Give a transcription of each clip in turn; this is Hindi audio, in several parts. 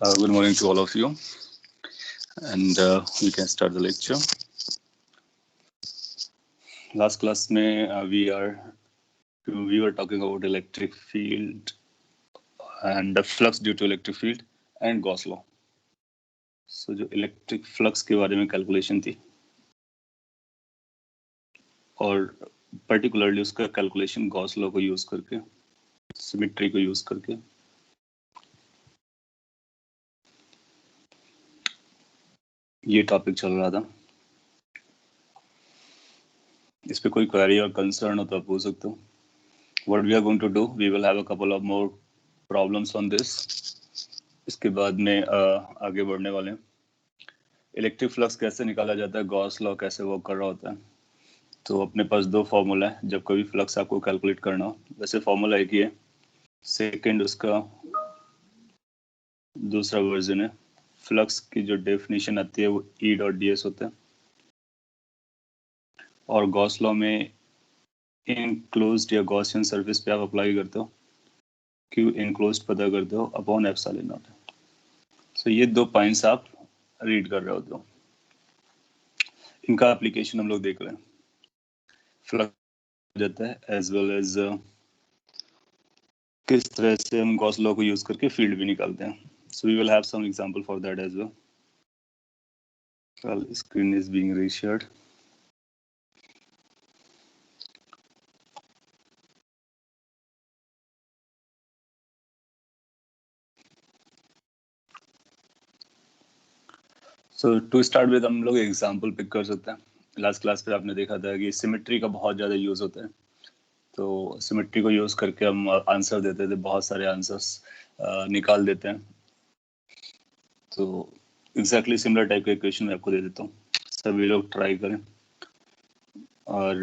Good morning to all of you, and we can start the lecture. Last class में we were talking about electric field and the flux due to electric field and Gauss law. So जो electric flux के बारे में calculation थी और particularly उसका calculation Gauss law को use करके, symmetry को use करके, ये टॉपिक चल रहा था. इस पे कोई क्वेरी और कंसर्न हो तो आप पूछ सकते हो. What we are going to do, we will have a couple of more problems on this. इसके बाद में आगे बढ़ने वाले हैं. इलेक्ट्रिक फ्लक्स कैसे निकाला जाता है, गॉस लॉ कैसे वर्क कर रहा होता है. तो अपने पास दो फॉर्मूला है जब कभी फ्लक्स आपको कैलकुलेट करना हो. वैसे फॉर्मूला एक ही है, सेकेंड उसका दूसरा वर्जन है. फ्लक्स की जो डेफिनेशन आती है वो ई डॉट डी एस होता है और गॉस लॉ में इनक्लोज्ड या गॉसियन सर्फेस पे आप अप्लाई करते हो, क्यू इनक्लोज्ड पता करते हो अपॉन एप्सिलॉन नॉट. सो ये दो पॉइंट्स आप रीड कर रहे होते हो. इनका एप्लीकेशन हम लोग देख रहे हैं. फ्लक्स जाता है एज वेल एज किस तरह से हम गॉस लॉ को यूज करके फील्ड भी निकालते हैं. So we will have some example for that as well. Well, screen is being reshared. So to start with हम लोग एग्जांपल पिक कर सकते हैं. लास्ट क्लास पे आपने देखा था कि सिमेट्री का बहुत ज़्यादा यूज़ होता है. तो सिमेट्री को यूज़ करके हम आंसर देते थे, बहुत सारे आंसर्स निकाल देते हैं. तो एग्जैक्टली सिमिलर टाइप का इक्वेशन मैं आपको दे देता हूँ, सभी लोग ट्राई करें और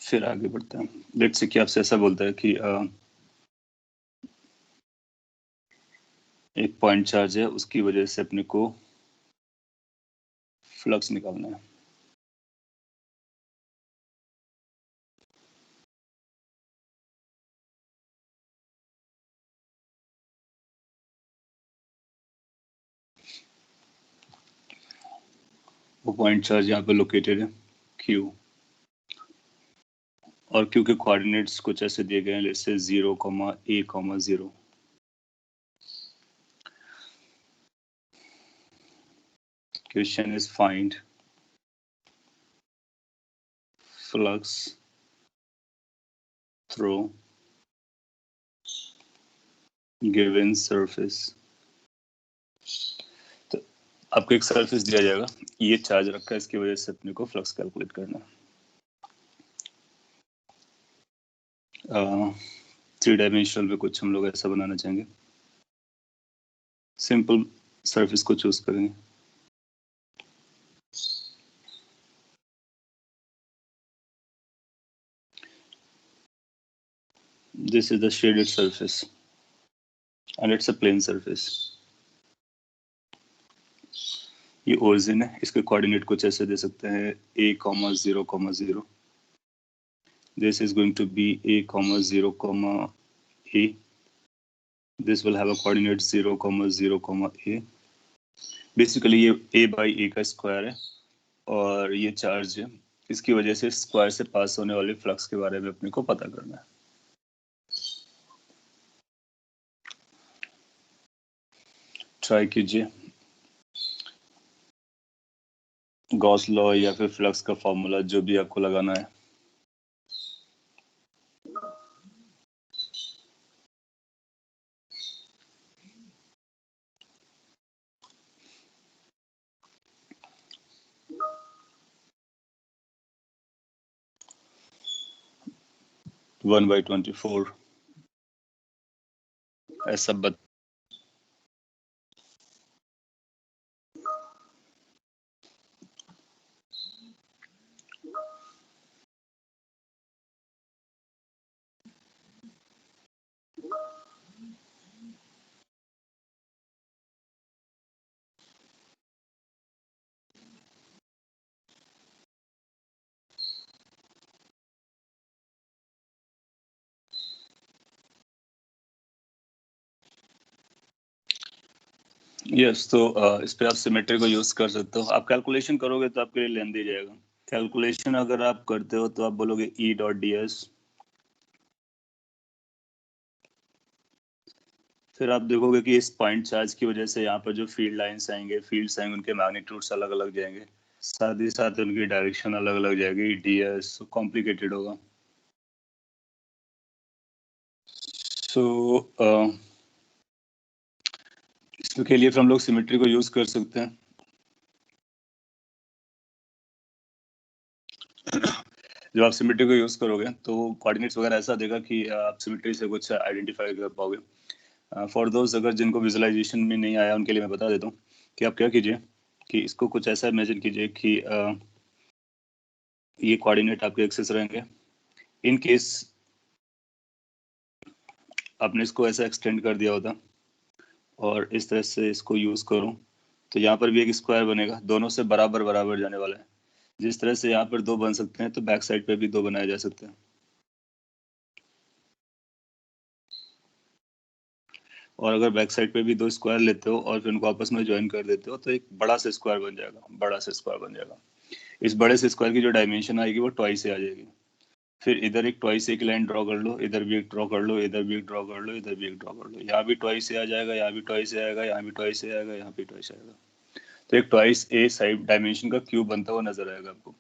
फिर आगे बढ़ते हैं. लेट्स से कि आपसे ऐसा बोलता है कि एक पॉइंट चार्ज है, उसकी वजह से अपने को फ्लक्स निकालना है. वो पॉइंट चार्ज यहाँ पे लोकेटेड है Q और Q के कोऑर्डिनेट्स कुछ ऐसे दिए गए हैं, जैसे 0,A,0. Question is find flux through given surface. तो आपको एक सरफेस दिया जाएगा, ये चार्ज रखा है, इसकी वजह से अपने को फ्लक्स कैलकुलेट करना है. 3 डायमेंशनल में कुछ हम लोग ऐसा बनाना चाहेंगे. सिंपल सरफेस को चूज करेंगे. This is the shaded surface and it's a plane surface. ये ओरिजिन है, इसके कोऑर्डिनेट कुछ ऐसे दे सकते हैं A,0,0. This is going to be A,0,A. This will have a coordinate 0,0,A. Basically ये A by A का स्क्वायर है और ये चार्ज है, इसकी वजह से स्क्वायर से पास होने वाले फ्लक्स के बारे में अपने को पता करना है. ट्राई कीजिए. गॉस लॉ या फिर फ्लक्स का फॉर्मूला जो भी आपको लगाना है. वन बाई 24 ऐसा यस, तो इस पे आप सिमेट्री को यूज कर सकते हो। आप कैलकुलेशन करोगे तो आपके लिए लेंदी जाएगा। कैलकुलेशन अगर आप करते हो तो आप बोलोगे E.ds, फिर आप देखोगे कि इस पॉइंट चार्ज की वजह से यहाँ पर जो फील्ड लाइंस आएंगे, फील्ड्स आएंगे, उनके मैग्नीट्यूड्स अलग अलग जाएंगे, साथ ही साथ उनकी डायरेक्शन अलग अलग जाएगी। ds कॉम्प्लिकेटेड होगा। सो इसके लिए फिर हम लोग सिमेट्री को यूज कर सकते हैं। जब आप सिमेट्री को यूज करोगे तो कोऑर्डिनेट्स वगैरह ऐसा देगा कि आप सिमेट्री से कुछ आइडेंटिफाई कर पाओगे। फॉर दोस्त अगर जिनको विजुअलाइजेशन में नहीं आया उनके लिए मैं बता देता हूँ कि आप क्या कीजिए कि इसको कुछ ऐसा इमेजिन कीजिए कि ये कोऑर्डिनेट आपके एक्सेस रहेंगे। इन केस आपने इसको ऐसा एक्सटेंड कर दिया होता और इस तरह से इसको यूज करूं तो यहाँ पर भी एक स्क्वायर बनेगा, दोनों से बराबर बराबर जाने वाला है। जिस तरह से यहाँ पर दो बन सकते हैं तो बैक साइड पे भी दो बनाए जा सकते हैं। और अगर बैक साइड पे भी दो स्क्वायर लेते हो और फिर उनको आपस में ज्वाइन कर देते हो तो एक बड़ा सा स्क्वायर बन जाएगा, बड़ा सा स्क्वायर बन जाएगा। इस बड़े से स्क्वायर की जो डायमेंशन आएगी वो ट्वाइस से आ जाएगी। फिर इधर एक ट्वाइस एक लाइन ड्रॉ कर लो, इधर भी एक ड्रॉ कर लो, इधर भी एक ड्रॉ कर लो, इधर भी एक ड्रॉ कर लो। यहाँ भी ट्वाइस से आ जाएगा, यहाँ भी ट्वाइस से आएगा, यहाँ भी ट्वाइस से आएगा, यहाँ भी ट्वाइस आएगा। तो एक ट्वाइस ए साइड डायमेंशन का क्यूब बनता हुआ नजर आएगा आपको।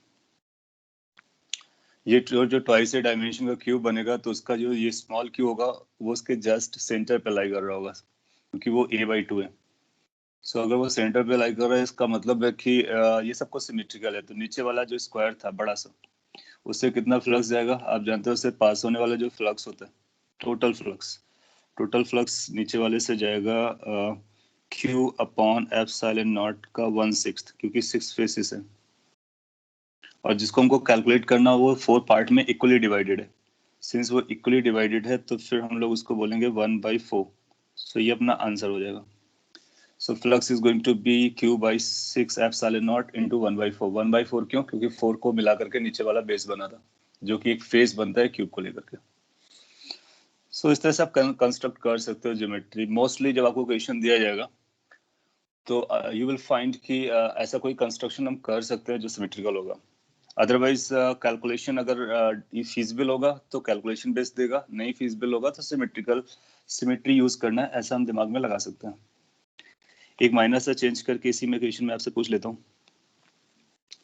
ये जो ट्वाइस ए डायमेंशन का क्यूब बनेगा तो उसका जो ये स्मॉल क्यू होगा वो उसके जस्ट सेंटर पे लाई कर रहा होगा, क्योंकि वो a/2 है। सो अगर वो सेंटर पे लाई कर रहा है इसका मतलब है कि ये सबको सिमेट्रिकल है। तो नीचे वाला जो स्क्वायर था बड़ा सा, उससे कितना फ्लक्स जाएगा आप जानते हो। उससे पास होने वाला जो फ्लक्स होता है, टोटल फ्लक्स, टोटल फ्लक्स नीचे वाले से जाएगा Q/ε0 का 1/6, क्योंकि 6 फेसिस है और जिसको हमको कैलकुलेट करना वो 4 पार्ट में इक्वली डिवाइडेड है। सिंस वो इक्वली डिवाइडेड है तो फिर हम लोग उसको बोलेंगे 1/4। सो ये अपना आंसर हो जाएगा। So flux is going to be Q/6ε0 into 1/4। 1/4 क्यों? क्योंकि 4 को मिला करके नीचे वाला बेस बना था, जो कि एक फेस बनता है क्यूब को लेकर के। सो इस तरह से आप कंस्ट्रक्ट कर सकते हो ज्योमेट्री। मोस्टली जब आपको क्वेश्चन दिया जाएगा तो यू विल फाइंड कि ऐसा कोई कंस्ट्रक्शन हम कर सकते हैं जो सिमेट्रिकल होगा। अदरवाइज कैलकुलेशन अगर ये फीजिबल होगा तो कैलकुलेशन बेस देगा, नहीं फीजिबल होगा तो सिमेट्री यूज करना है, ऐसा हम दिमाग में लगा सकते हैं। एक माइनर सा चेंज करके इसी में क्वेश्चन में आपसे पूछ लेता हूँ।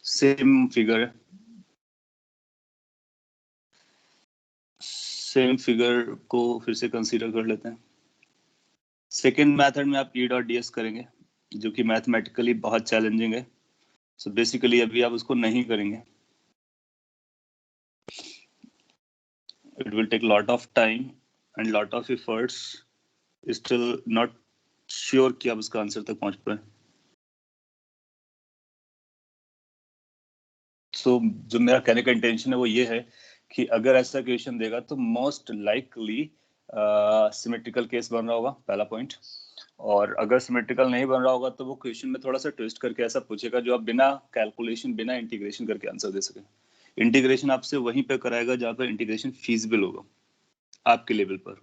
सेम फिगर है, सेम फिगर को फिर से कंसीडर कर लेते हैं। सेकेंड मेथड में आप E.ds करेंगे जो कि मैथमेटिकली बहुत चैलेंजिंग है। सो बेसिकली अभी आप उसको नहीं करेंगे। It will take lot of time and lot of efforts, still not sure कि आप उसका आंसर तक पहुंच पाए। सो जो मेरा कहने का इंटेंशन है वो ये है कि अगर ऐसा क्वेश्चन देगा तो मोस्ट लाइकली सिमेट्रिकल केस बन रहा होगा, पहला पॉइंट। और अगर सिमेट्रिकल नहीं बन रहा होगा तो वो क्वेश्चन में थोड़ा सा ट्विस्ट करके ऐसा पूछेगा जो आप बिना कैलकुलेशन, बिना इंटीग्रेशन करके आंसर दे सके। इंटीग्रेशन आपसे वहीं पे कराएगा जहाँ पर इंटीग्रेशन फीजिबल होगा आपके लेवल पर।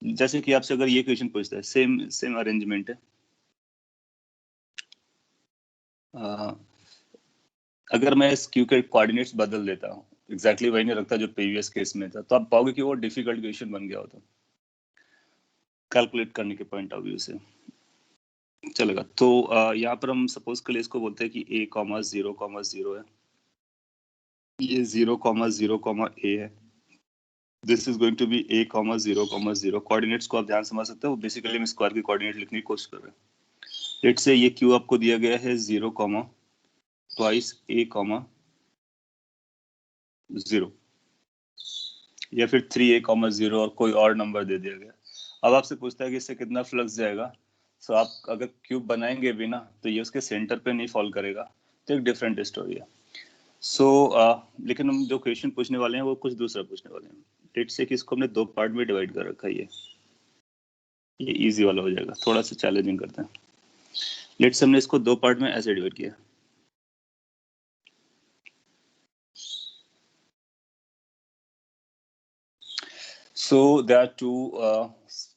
जैसे कि आपसे अगर ये क्वेश्चन पूछता है, सेम सेम अरेंजमेंट है, अगर मैं इस क्यू के कोऑर्डिनेट्स बदल देता हूँ, एग्जैक्टली वही नहीं रखता जो प्रीवियस केस में था, तो आप पाओगे कि वो डिफिकल्ट क्वेश्चन बन गया होता कैलकुलेट करने के पॉइंट ऑफ व्यू से। चलेगा। तो यहाँ पर हम सपोज के लिए इसको बोलते हैं कि a,0,0 है, ये 0,0, a है। This is going to be a,0,0। Coordinates को आप ध्यान समझ सकते हो, बेसिकली हम स्क्वायर की कोऑर्डिनेट लिखने की कोशिश कर रहे हैं। लेट्स से ये q आपको दिया गया है 0, ट्वाइस a, 0, या फिर 3a, 0 और कोई और नंबर दे दिया गया। अब आपसे पूछता है कि इससे कितना फ्लक्स जाएगा। सो आप अगर क्यूब बनाएंगे भी ना तो ये उसके सेंटर पे नहीं फॉल करेगा, तो एक डिफरेंट स्टोरी है। सो लेकिन हम जो क्वेश्चन पूछने वाले हैं वो कुछ दूसरा पूछने वाले हैं। लेट्स से कि इसको हमने दो पार्ट में डिवाइड कर रखा है, ये इजी वाला हो जाएगा, थोड़ा सा चैलेंजिंग करते हैं। लेट्स से हमने इसको दो पार्ट में ऐसे डिवाइड किया। So there are two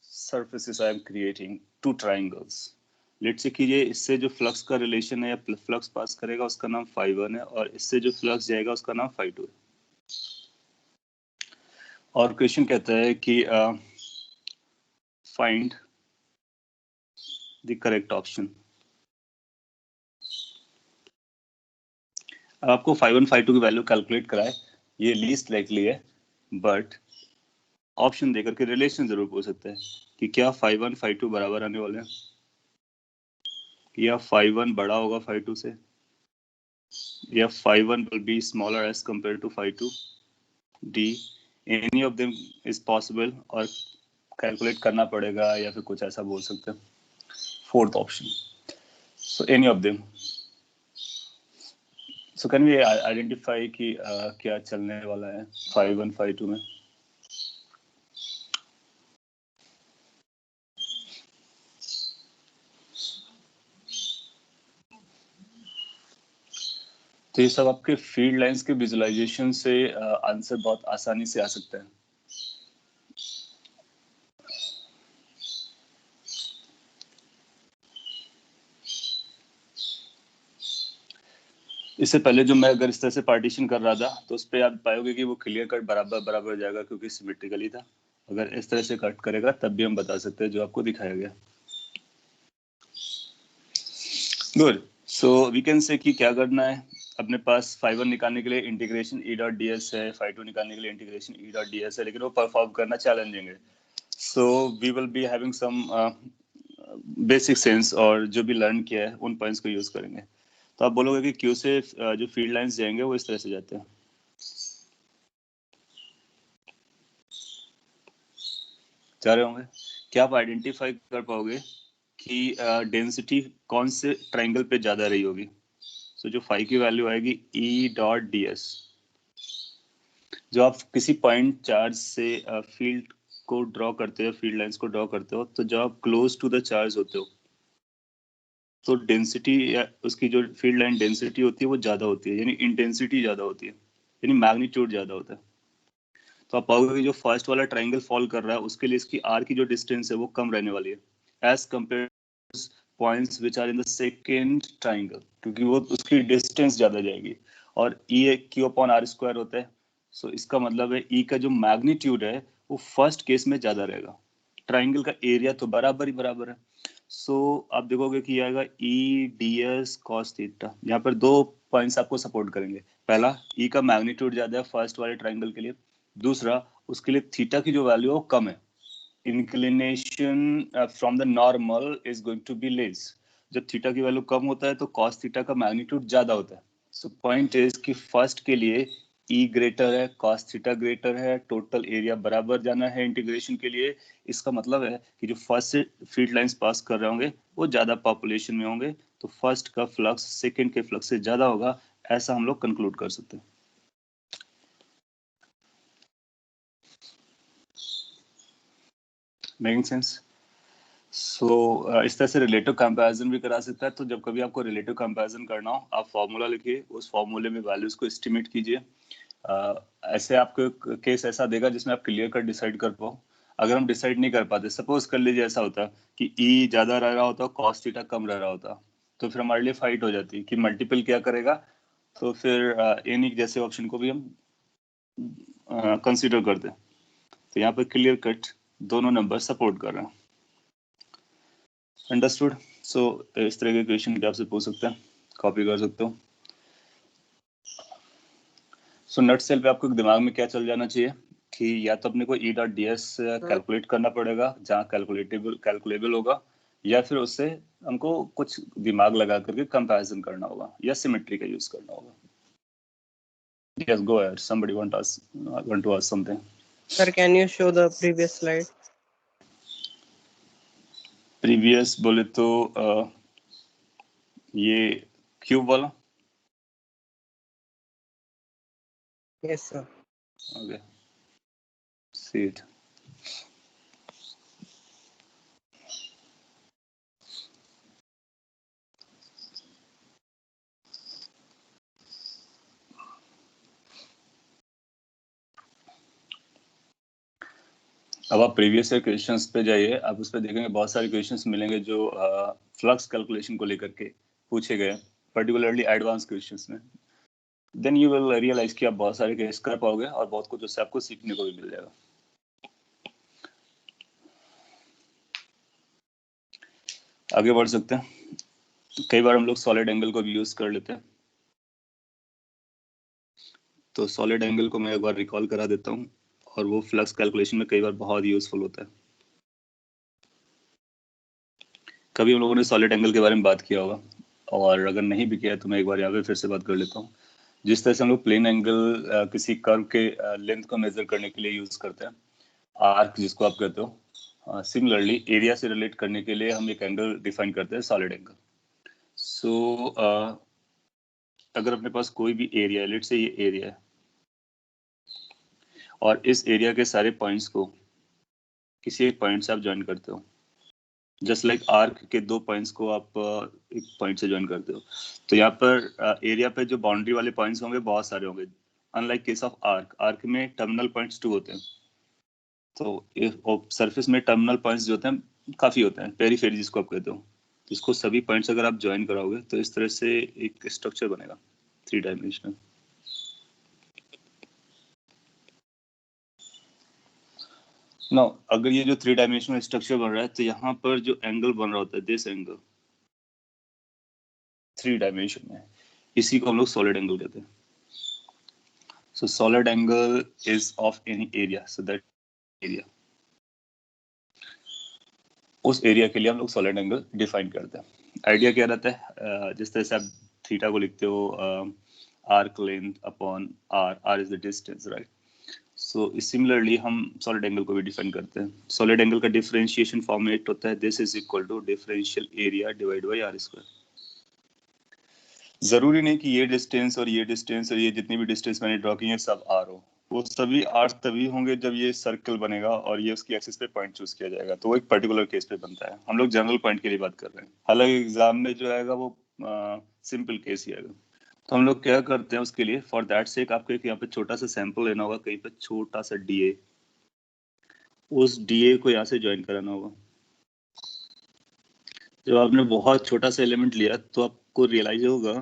surfaces I am creating, two triangles. Let's say कि ये इससे जो फ्लक्स का रिलेशन है या फ्लक्स पास करेगा उसका नाम φ1 है, और इससे जो फ्लक्स जाएगा उसका नाम φ2 है। और क्वेश्चन कहता है कि फाइंड द करेक्ट ऑप्शन। अब आपको φ1 φ2 की वैल्यू कैलकुलेट कराए, ये लीस्ट लाइकली है, बट ऑप्शन देकर के रिलेशन जरूर पूछ सकते हैं कि क्या φ1 φ2 बराबर आने वाले हैं, या φ1 बड़ा होगा φ2 से, या φ1 will be smaller as compared to φ2, D any of them is possible, और कैलकुलेट करना पड़ेगा, या फिर कुछ ऐसा बोल सकते हैं। Fourth option, so any of them. So can we identify कि क्या चलने वाला है φ1 φ2 में। तो ये सब आपके फील्ड लाइंस के विजुअलाइजेशन से आंसर बहुत आसानी से आ सकता है। इससे पहले जो मैं अगर इस तरह से पार्टीशन कर रहा था तो उस पर आप पाओगे कि वो क्लियर कट बराबर बराबर जाएगा, क्योंकि सिमेट्रिकली था। अगर इस तरह से कट करेगा तब भी हम बता सकते हैं जो आपको दिखाया गया। Good, so we can say कि क्या करना है। अपने पास φ1 निकालने के लिए इंटीग्रेशन E डॉट ds है, φ2 निकालने के लिए इंटीग्रेशन E डॉट ds है, लेकिन वो परफॉर्म करना चैलेंजिंग है। So we will be having some basic sense, और जो भी लर्न किया है उन पॉइंट्स को यूज करेंगे। तो आप बोलोगे कि क्यू से जो फील्ड लाइंस जाएंगे वो इस तरह से जाते हैं। जा रहे होंगे, क्या आप आइडेंटिफाई कर पाओगे कि डेंसिटी कौन से ट्राइंगल पे ज्यादा रही होगी। सो जो फाई की वैल्यू आएगी E डॉट ds, जो आप किसी पॉइंट चार्ज से फील्ड को ड्रॉ करते हो, फील्ड लाइंस को ड्रॉ करते हो, तो जब आप क्लोज टू द चार्ज होते हो तो डेंसिटी या उसकी जो फील्ड लाइन डेंसिटी होती है वो ज्यादा होती है, यानी इंटेंसिटी ज्यादा होती है, यानी मैग्नीट्यूड ज्यादा होता है। तो आप पाओगे कि जो फर्स्ट वाला ट्राइंगल फॉल कर रहा है उसके लिए इसकी आर की जो डिस्टेंस है वो कम रहने वाली है as compare points which are in the second triangle, क्योंकि वो उसकी डिस्टेंस ज्यादा जाएगी। और E Q upon R square होता है। सो इसका मतलब है ई का जो मैग्नीट्यूड है वो फर्स्ट केस में ज्यादा रहेगा। ट्राइंगल का एरिया तो बराबर ही बराबर है। सो आप देखोगे कि आएगा E D S cos theta. यहाँ पर दो पॉइंट्स आपको सपोर्ट करेंगे। पहला, ई का मैग्नीट्यूड ज्यादा है फर्स्ट वाले ट्राइंगल के लिए। दूसरा, उसके लिए थीटा की जो वैल्यू है वो कम है। Inclination from the normal is going to be less. जब थीटा की वैल्यू कम होता है तो कॉस थीटा का मैग्नीट्यूड ज्यादा होता है। सो पॉइंट इज कि फर्स्ट के लिए ई ग्रेटर है, कॉस थीटा ग्रेटर है, टोटल एरिया बराबर जाना है इंटीग्रेशन के लिए। इसका मतलब है कि जो फर्स्ट से फील्ड लाइंस पास कर रहे होंगे वो ज्यादा पॉपुलेशन में होंगे, तो फर्स्ट का फ्लक्स सेकेंड के फ्लक्स से ज्यादा होगा, ऐसा हम लोग कंक्लूड कर सकते हैं। Making sense? सो इस तरह से रिलेटिव कंपैरिजन भी करा सकता है। तो जब कभी आपको रिलेटिव कंपैरिजन करना हो, आप फॉर्मूला लिखिए, उस फॉर्मूले में वैल्यूज को एस्टिमेट कीजिए। ऐसे आपको केस ऐसा देगा जिसमें आप क्लियर कर डिसाइड कर पाओ। अगर हम डिसाइड नहीं कर पाते, सपोज कर लीजिए ऐसा होता कि ई ज्यादा रह रहा होता, कॉस थीटा कम रह रहा होता, तो फिर हमारे लिए फाइट हो जाती कि मल्टीपल क्या करेगा। तो फिर एनी जैसे ऑप्शन को भी हम कंसीडर करते। तो यहाँ पर क्लियर कट दोनों नंबर सपोर्ट कर रहे हैं। अंडरस्टूड? सो इस तरह के क्वेश्चन भी आपसे पूछ सकते हैं, कॉपी कर सकते हो। सो नट सेल पे आपको दिमाग में क्या चल जाना चाहिए कि या तो अपने को E dot D S calculate करना पड़ेगा जहाँ कैलकुलेबल होगा, या फिर उससे हमको कुछ दिमाग लगा करके कंपैरिजन करना होगा या सिमेट्री का यूज करना होगा। Yes, go ahead. Somebody want to ask something. Sir, can you show the previous slide? Previous बोले तो ये क्यूब वाला। Yes, sir. Okay. See it. अब आप प्रीवियस ईयर क्वेश्चंस पे जाइए, आप उस पर देखेंगे बहुत सारे क्वेश्चंस मिलेंगे जो फ्लक्स कैलकुलेशन को लेकर के पूछे गए, पर्टिकुलरली एडवांस क्वेश्चंस में। देन यू विल रियलाइज कि आप बहुत सारे केस कर पाओगे और बहुत कुछ उससे आपको सीखने को भी मिल जाएगा। आगे बढ़ सकते हैं। कई बार हम लोग सॉलिड एंगल को भी यूज कर लेते हैं, तो सॉलिड एंगल को मैं एक बार रिकॉल करा देता हूँ, और वो फ्लक्स कैलकुलेशन में कई बार बहुत यूजफुल होता है। कभी हम लोगों ने सॉलिड एंगल के बारे में बात किया होगा, और अगर नहीं भी किया तो मैं एक बार यहाँ पे फिर से बात कर लेता हूँ। जिस तरह से हम लोग प्लेन एंगल किसी कर्व के लेंथ को मेजर करने के लिए यूज करते हैं, आर्क जिसको आप कहते हो, सिमिलरली एरिया से रिलेट करने के लिए हम एक एंगल डिफाइन करते हैं, सॉलिड एंगल। सो अगर अपने पास कोई भी एरिया है, लेट्स से ये एरिया है, और इस एरिया के सारे पॉइंट्स को किसी एक पॉइंट से आप ज्वाइन करते हो, जस्ट लाइक आर्क के दो पॉइंट्स को आप एक पॉइंट से ज्वाइन करते हो, तो यहाँ पर एरिया पे जो बाउंड्री वाले पॉइंट्स होंगे बहुत सारे होंगे। Unlike case of arc, arc में टर्मिनल पॉइंट्स 2 होते हैं, तो सरफेस में टर्मिनल पॉइंट्स जो होते हैं काफी होते हैं, पेरीफेरी जिसको आप कहते हो। इसको सभी पॉइंट्स अगर आप ज्वाइन कराओगे तो इस तरह से एक स्ट्रक्चर बनेगा 3 डायमेंशनल। नाउ अगर ये जो 3 डायमेंशनल स्ट्रक्चर बन रहा है, तो यहाँ पर जो एंगल बन रहा होता है, दिस एंगल 3 डायमेंशन में, इसी को हम लोग सॉलिड एंगल कहते हैं। सो solid angle is of any area, so that area, उस एरिया के लिए हम लोग सॉलिड एंगल डिफाइन करते हैं। आइडिया क्या रहता है, जिस तरह से आप थीटा को लिखते हो arc length upon R, R is the distance, right. So similarly हम सॉलिड एंगल को भी डिफाइन करते हैं। सॉलिड एंगल का डिफरेंशिएशन फॉर्मेट होता है, this is equal to differential area divide by R square. जरूरी नहीं कि ये डिस्टेंस और ये डिस्टेंस और ये जितनी भी डिस्टेंस मैंने ड्रॉ की है सब आर हो, वो सभी आर तभी होंगे जब ये सर्कल बनेगा और ये उसकी एक्सिस पे पॉइंट चूज किया जाएगा, तो वो एक पर्टिकुलर केस पे बनता है। हम लोग जनरल पॉइंट के लिए बात कर रहे हैं, हालांकि एग्जाम में जो आएगा वो सिंपल केस ही आएगा। तो हम लोग क्या करते हैं उसके लिए, फॉर दैट सेक आपको एक यहाँ पे छोटा सा सैंपल लेना होगा, कहीं पे छोटा सा डीए, उस डीए को यहाँ से ज्वाइन कराना होगा। जब आपने बहुत छोटा सा एलिमेंट लिया तो आपको रियलाइज होगा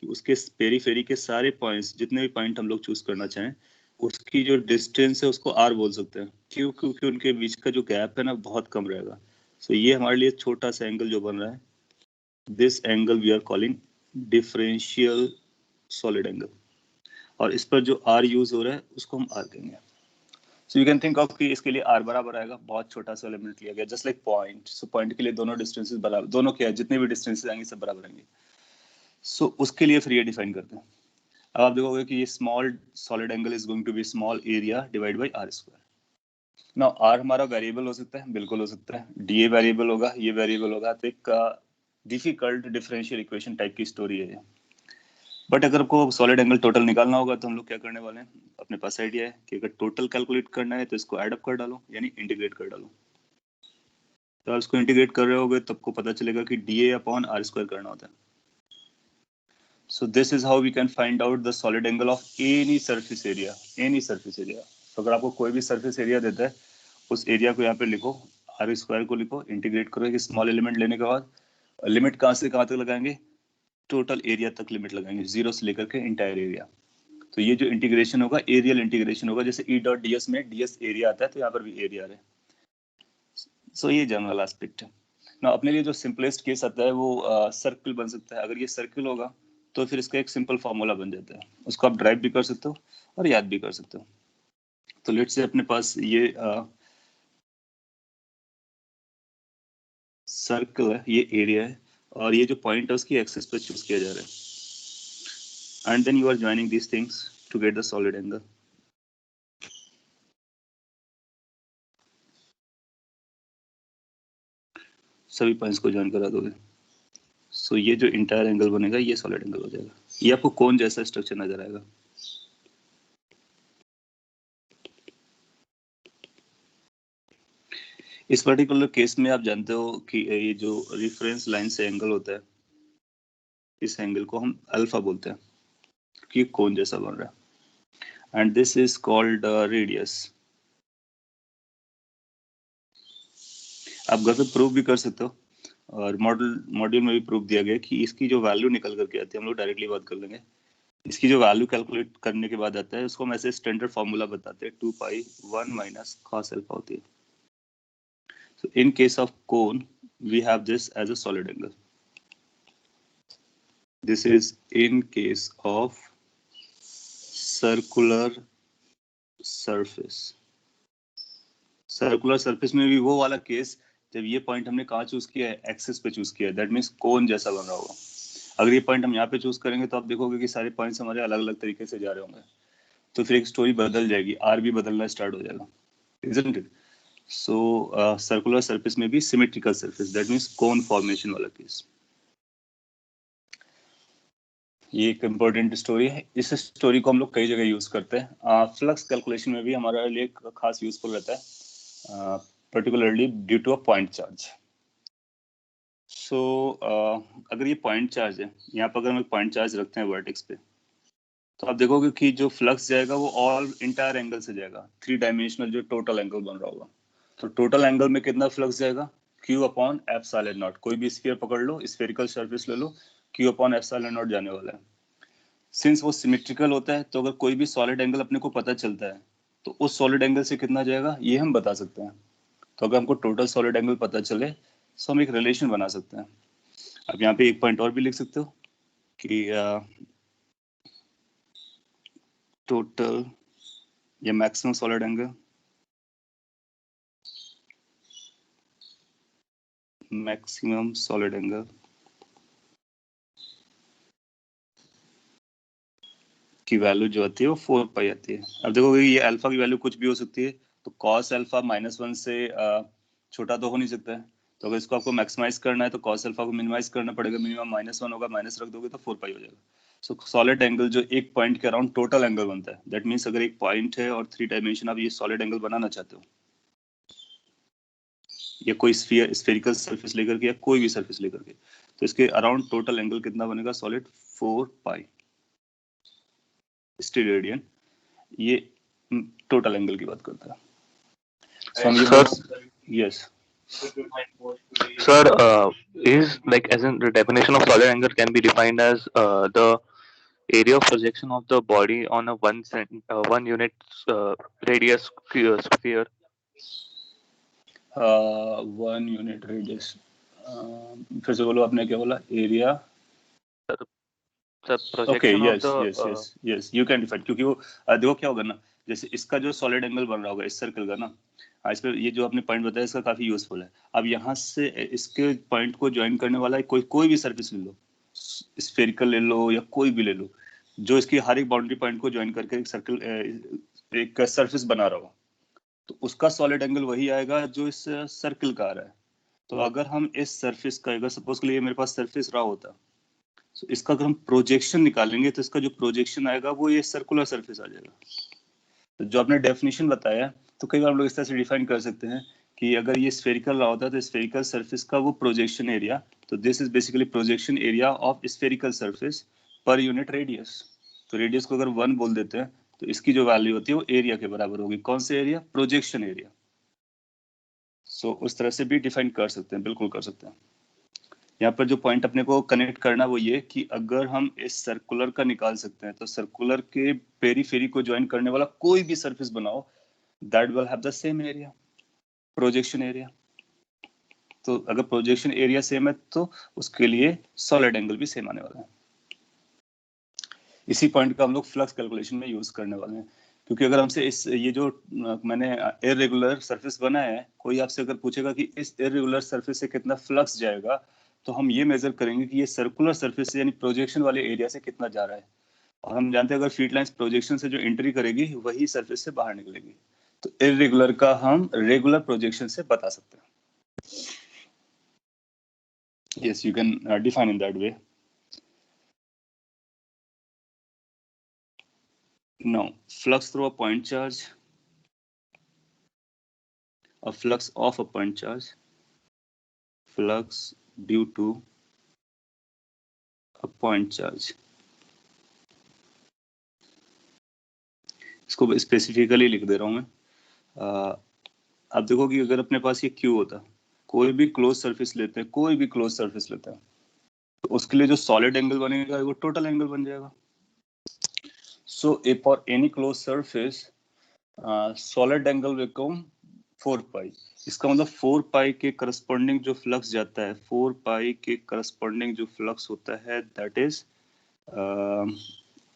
कि उसके पेरीफेरी के सारे पॉइंट्स, जितने भी पॉइंट हम लोग चूज करना चाहें, उसकी जो डिस्टेंस है उसको आर बोल सकते हैं। क्यों? क्योंकि उनके बीच का जो गैप है ना बहुत कम रहेगा। सो ये हमारे लिए छोटा सा एंगल जो बन रहा है, this angle we are calling differential solid angle, और इस पर जो आर यूज हो रहा है उसको हम आर कहेंगे। So you can think of कि इसके लिए आर बराबर आएगा, बहुत छोटा सा एलिमेंट लिया गया, just like point. So point के लिए दोनों डिस्टेंसेस बराबर, दोनों क्या है, जितने भी डिस्टेंसेस आएंगे सब बराबर आएंगे। सो उसके लिए फिर ये डिफाइन करते हैं। अब आप देखोगे कि ये small solid angle is going to be small area divide by R square. Now R हमारा वेरिएबल हो सकता है, बिल्कुल हो सकता है, डी ए वेरिएबल होगा, ये वेरिएबल होगा, तो एक डिफिकल्ट डिफरेंशियल इक्वेशन टाइप की स्टोरी है ये। बट अगर आपको सॉलिड एंगल टोटल निकालना होगा तो हम लोग क्या करने वाले हैं, अपने पास आइडिया है कि अगर टोटल कैलकुलेट करना है तो इसको ऐड अप कर डालो, यानी इंटीग्रेट कर डालो। तो आप इसको इंटीग्रेट कर रहे होगे तो आपको पता चलेगा कि D A upon R square करना होता है। So this is how we can find out the solid angle of any surface area, any surface area. तो अगर आपको कोई भी surface area देता है, उस एरिया को यहाँ पे लिखो, आर स्क्वायर को लिखो, इंटीग्रेट करो एक स्मॉल एलिमेंट लेने के बाद, लिमिट कहाँ से कहाँ तक लगाएंगे, टोटल एरिया तक लिमिट लगाएंगे, जीरो से लेकर के इंटायर एरिया। तो ये जो इंटीग्रेशन होगा एरियल इंटीग्रेशन होगा, जैसे ई डॉट डी एस में ds एरिया आता है, तो यहाँ पर भी एरिया है। सो ये जनरल एस्पेक्ट है ना। अपने लिए जो सिंपलेस्ट केस आता है वो सर्कल बन सकता है। अगर ये सर्कल होगा तो फिर इसका एक सिंपल फॉर्मूला बन जाता है, उसको आप ड्राइव भी कर सकते हो और याद भी कर सकते हो। तो लेट्स से अपने पास ये सर्कल है, ये एरिया है, और ये जो पॉइंट है उसकी एक्सिस पे चूज किया जा रहा है, and then you are joining these things to get the solid angle. सभी पॉइंट्स को ज्वाइन करा दोगे, सो ये जो इंटायर एंगल बनेगा ये सॉलिड एंगल हो जाएगा। ये आपको कोन जैसा स्ट्रक्चर नजर आएगा। इस पर्टिकुलर केस में आप जानते हो कि ये जो रेफरेंस लाइन से एंगल होता है, इस एंगल को हम अल्फा बोलते हैं कि कोन जैसा बन रहा है, and this is called radius. आप घर पे प्रूव भी कर सकते हो, और मॉड्यूल में भी प्रूफ दिया गया कि इसकी जो वैल्यू निकल करके आती है, हम लोग डायरेक्टली बात कर लेंगे, इसकी जो वैल्यू कैलकुलेट करने के बाद आता है उसको हम ऐसे स्टैंडर्ड फॉर्मूला बताते हैं, 2 पाई 1 माइनस cos अल्फा होती है. So in case of cone, we have this as a solid angle. This is in case of circular surface. Circular surface में भी वो वाला केस जब ये पॉइंट हमने कहाँ चूज किया है, एक्सिस पे चूज किया है, दैट मीन्स कोन जैसा बन रहा होगा. अगर ये पॉइंट हम यहाँ पे चूज करेंगे तो आप देखोगे कि सारे पॉइंट्स हमारे अलग अलग तरीके से जा रहे होंगे, तो फिर एक स्टोरी बदल जाएगी, आर भी बदलना स्टार्ट हो जाएगा, isn't it? So circular surface में भी symmetrical surface, that means cone formation वाला केस. ये एक इम्पोर्टेंट स्टोरी है. इस स्टोरी को हम लोग कई जगह यूज करते हैं. फ्लक्स कैलकुलेशन में भी हमारा लिए खास यूजफुल रहता है, particularly due to a point charge. So अगर ये पॉइंट चार्ज है, यहाँ पर अगर हम एक पॉइंट चार्ज रखते हैं वर्टेक्स पे, तो आप देखोगे कि जो फ्लक्स जाएगा वो ऑल इंटायर एंगल से जाएगा, 3 डायमेंशनल जो टोटल एंगल बन रहा होगा. तो टोटल एंगल में कितना फ्लक्स जाएगा, Q अपॉन एप्सिलॉन नॉट. कोई भी स्फीयर पकड़ लो, स्फेरिकल सरफेस ले लो, Q अपॉन एप्सिलॉन नॉट जाने वाला है. सिंस वो सिमेट्रिकल होता है, तो अगर कोई भी सॉलिड एंगल अपने को पता चलता है तो उस सॉलिड एंगल से कितना जाएगा ये हम बता सकते हैं. तो अगर हमको टोटल सॉलिड एंगल पता चले तो हम एक रिलेशन बना सकते हैं. अब यहाँ पे एक पॉइंट और भी लिख सकते हो कि टोटल या maximum solid angle, maximum solid angle की वैल्यू जो आती है वो 4 पाई आती है. अब देखोगे ये अल्फा की वैल्यू कुछ भी हो सकती है, तो कॉस अल्फा -1 से छोटा तो हो नहीं सकता है. तो अगर इसको आपको मैक्सिमाइज करना है तो कॉस अल्फा को मिनिमाइज करना पड़ेगा, मिनिमम -1 होगा, माइनस रख दोगे तो 4 पाई हो जाएगा. सो सॉलिड एंगल जो एक पॉइंट के अराउंड टोटल एंगल बनता है, दैट मीन्स अगर एक पॉइंट है और 3 डायमेंशन आप ये सॉलिड एंगल बनाना चाहते हो, या कोई स्फेरिकल सरफेस लेकर के या कोई भी सरफेस लेकर के, तो इसके अराउंड टोटल एंगल कितना बनेगा, सॉलिड 4 पाई स्टेरेडियन. ये टोटल एंगल की बात करता है. So हम ये Sir, yes. sir, is like as in the definition of solid angle can be defined as the area of projection of the body on a 1 unit radius sphere. 1 unit radius. फिर से बोलो, आपने क्या बोला, area. Sir, okay, projection of yes the yes yes yes, you can define, क्योंकि वो देखो क्या होगा ना, जैसे इसका जो सॉलिड एंगल बन रहा होगा इस सर्कल का ना, इस पे ये जो आपने पॉइंट बताया इसका काफी यूजफुल है. अब यहाँ से इसके पॉइंट को ज्वाइन करने वाला है कोई भी सरफेस ले लो, स्फेरिकल ले लो या कोई भी ले लो, जो इसकी हर एक बाउंड्री पॉइंट को ज्वाइन करके एक सर्कल, एक सरफेस बना रहा हो, तो उसका सॉलिड एंगल वही आएगा जो इस सर्कल का आ रहा है. तो अगर हम इस सरफेस का, अगर सपोज के लिए मेरे पास सरफेस रहा होता, तो इसका अगर हम प्रोजेक्शन निकालेंगे तो इसका जो प्रोजेक्शन आएगा वो ये सर्कुलर सरफेस आ जाएगा. तो जो आपने डेफिनेशन बताया, तो कई बार हम लोग इस तरह से डिफाइन कर सकते हैं कि अगर ये स्फेरिकल रहा होता है तो स्फेरिकल सरफेस का वो प्रोजेक्शन एरिया, तो this is basically projection area of spherical surface per unit radius. तो रेडियस को अगर 1 बोल देते हैं तो इसकी जो वैल्यू होती है वो एरिया के बराबर होगी. कौन से एरिया, प्रोजेक्शन एरिया. सो उस तरह से भी डिफाइन कर सकते हैं, बिल्कुल कर सकते हैं. यहाँ पर जो पॉइंट अपने को कनेक्ट करना वो ये कि अगर हम इस सर्कुलर का निकाल सकते हैं, तो सर्कुलर के पेरीफेरी को ज्वाइन करने वाला कोई भी सरफेस बनाओ, that will have the same area, projection area. तो अगर प्रोजेक्शन एरिया सेम है तो उसके लिए सॉलिड एंगल भी सेम आने वाला है. इसी पॉइंट का हम लोग फ्लक्स कैलकुलेशन में यूज करने वाले हैं, क्योंकि अगर हमसे इस ये जो मैंने इरेगुलर सरफेस बनाया है, कोई आपसे अगर पूछेगा कि इस इरेगुलर सरफेस से कितना फ्लक्स जाएगा, तो हम ये मेजर करेंगे कि ये सर्कुलर सरफेस से यानी प्रोजेक्शन वाले एरिया से कितना जा रहा है. और हम जानते हैं अगर फीड लाइंस प्रोजेक्शन से जो एंट्री करेगी वही सरफेस से बाहर निकलेगी, तो इरेगुलर का हम रेगुलर प्रोजेक्शन से बता सकते हैं. Yes, you can define in that way. Now, flux through a point charge, a flux of a point charge, flux due to a point charge. इसको स्पेसिफिकली लिख दे रहा हूं मैं. आप देखो कि अगर अपने पास ये Q होता, कोई भी क्लोज सरफेस लेते हैं, कोई भी क्लोज सरफेस लेते हैं, तो उसके लिए जो सॉलिड एंगल बनेगा वो टोटल एंगल बन जाएगा. So if for any close surface solid angle become 4 पाई. इसका मतलब 4 पाई के करस्पॉन्डिंग जो फ्लक्स जाता है, 4 पाई के करस्पॉन्डिंग जो फ्लक्स होता है that is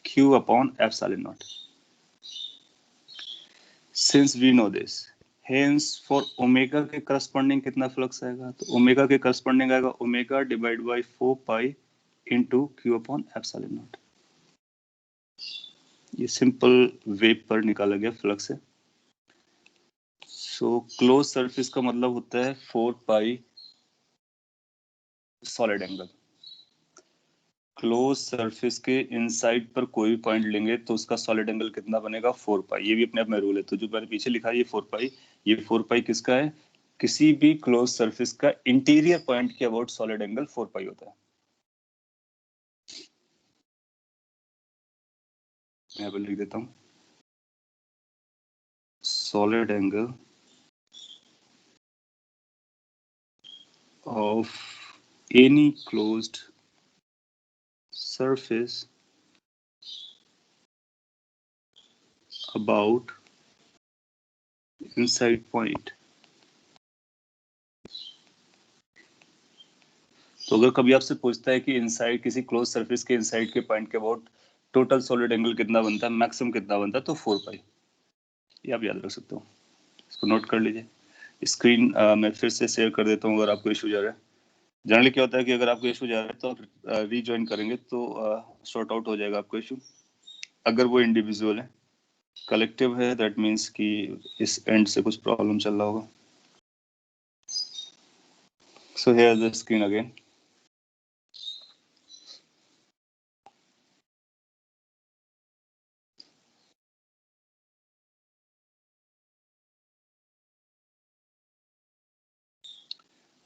Q upon epsilon naught. Since we know this, hence for omega के corresponding कितना फ्लक्स आएगा? तो ओमेगा के corresponding आएगा omega divide by 4 pi into Q upon epsilon naught. ये सिंपल वेव पर निकाला गया फ्लक्स है. सो क्लोज सरफेस का मतलब होता है 4 पाई सॉलिड एंगल. क्लोज सरफेस के इनसाइड पर कोई भी पॉइंट लेंगे तो उसका सॉलिड एंगल कितना बनेगा? 4 पाई. ये भी अपने आप में रूल है. तो जो मैंने पीछे लिखा है ये 4 पाई, ये 4 पाई किसका है? किसी भी क्लोज सरफेस का इंटीरियर पॉइंट के अबाउट सॉलिड एंगल 4 पाई होता है. मैं यहाँ पर लिख देता हूँ solid angle of any closed surface about inside point. तो अगर कभी आपसे पूछता है कि इनसाइड किसी क्लोज सरफेस के इनसाइड के पॉइंट के अबाउट टोटल सॉलिड एंगल कितना बनता है, मैक्सिमम कितना बनता है, तो 4 पाई. ये आप याद रख सकते हो, इसको नोट कर लीजिए. स्क्रीन मैं फिर से शेयर कर देता हूँ अगर आपको इशू जा रहा है. जनरली क्या होता है कि अगर आपको इशू जा रहा है तो आप रीजॉइन करेंगे तो सॉर्ट आउट हो जाएगा आपको इशू. अगर वो इंडिविजुअल है, कलेक्टिव है, दैट मीन्स कि इस एंड से कुछ प्रॉब्लम चल रहा होगा. So here the screen again.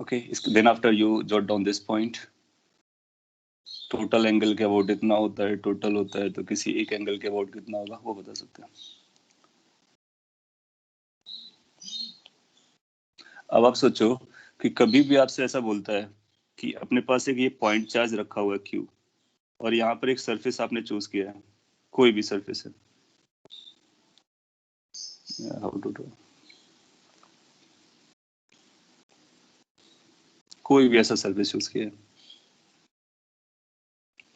Okay, then after you jot down this point. Total angle के अबाउट इतना होता है, टोटल होता है तो किसी एक एंगल के अबाउट कितना होगा वो बता सकते हैं. अब आप सोचो कि कभी भी आपसे ऐसा बोलता है कि अपने पास एक ये पॉइंट चार्ज रखा हुआ है Q और यहाँ पर एक सरफेस आपने चूज किया है, कोई भी सरफेस है. हाउ टू डू, कोई भी ऐसा सरफेस चूज किया है,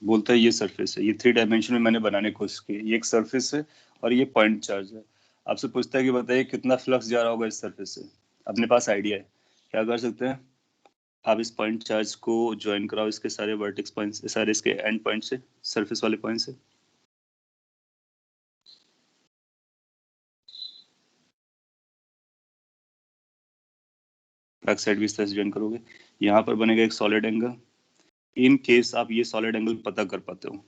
बोलता है ये सरफेस है, ये 3 डायमेंशन में मैंने बनाने की कोशिश की, ये एक सरफेस है और ये पॉइंट चार्ज है. आपसे पूछता है कि बताइए कितना फ्लक्स जा रहा होगा इस सरफेस से. अपने पास आइडिया है, क्या कर सकते हैं? आप इस पॉइंट चार्ज को ज्वाइन कराओ इसके सारे वर्टेक्स पॉइंट्स, सारे इसके एंड पॉइंट से, सरफेस वाले पॉइंट से. बैक साइड भी इस तरह से ज्वाइन करोगे, यहाँ पर बनेगा एक सॉलिड एंगल. इन केस आप ये सॉलिड एंगल पता कर पाते हो,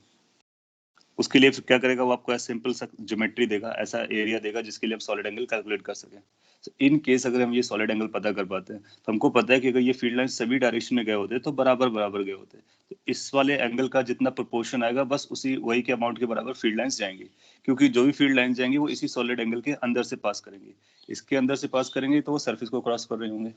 उसके लिए फिर क्या करेगा वो आपको ऐसा सिंपल सा ज्योमेट्री देगा, ऐसा एरिया देगा जिसके लिए आप सॉलिड एंगल कैलकुलेट कर सकें. तो इन केस अगर हम ये सॉलिड एंगल पता कर पाते हैं तो हमको पता है कि अगर ये फील्ड लाइन सभी डायरेक्शन में गए होते तो बराबर बराबर गए होते. तो इस वाले एंगल का जितना प्रोपोर्शन आएगा बस उसी वही के अमाउंट के बराबर फील्ड लाइंस जाएंगी, क्योंकि जो भी फील्ड लाइन जाएंगी वो इसी सॉलिड एंगल के अंदर से पास करेंगे. इसके अंदर से पास करेंगे तो वो सरफेस को क्रॉस कर रहे होंगे.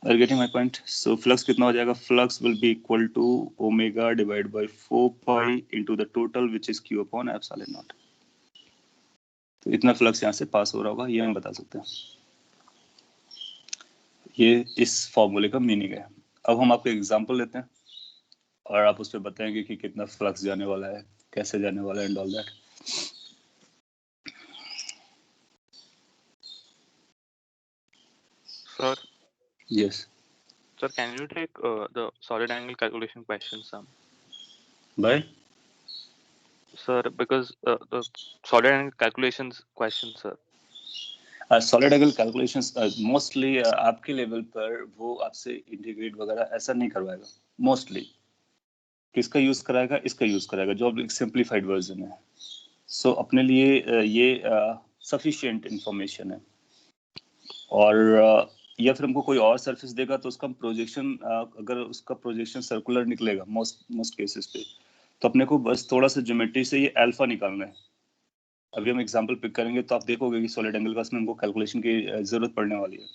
Are you getting my point? So flux कितना हो जाएगा? Flux will be equal to omega divided by 4 pi into the total which is Q upon epsilon naught. तो इतना फ्लक्स यहाँ से पास हो रहा होगा, ये हम बता सकते हैं. ये इस फॉर्मूले का मीनिंग है. अब हम आपको एग्जांपल लेते हैं और आप उस पर बताएंगे कि कितना फ्लक्स जाने वाला है, कैसे जाने वाला है and all that. Sir, Yes. sir, can you take the solid angle calculation question, Sam? By? Sir, because the solid angle calculations question, sir. Solid angle calculations mostly आपके लेवल पर वो आपसे इंटीग्रेट वगैरह ऐसा नहीं करवाएगा. मोस्टली किसका यूज कराएगा? इसका यूज कराएगा जो अब एक सिंप्लीफाइड वर्जन है. सो अपने लिए ये सफिशिएंट इंफॉर्मेशन है. और या फिर हमको कोई और सरफेस देगा तो उसका प्रोजेक्शन, अगर उसका प्रोजेक्शन सर्कुलर निकलेगा मोस्ट केसेस पे, तो अपने को बस थोड़ा सा ज्योमेट्री से ये अल्फा निकालना है. अभी हम एग्जांपल पिक करेंगे तो आप देखोगे कि सॉलिड एंगल का इसमें हमको कैलकुलेशन की जरूरत पड़ने वाली है।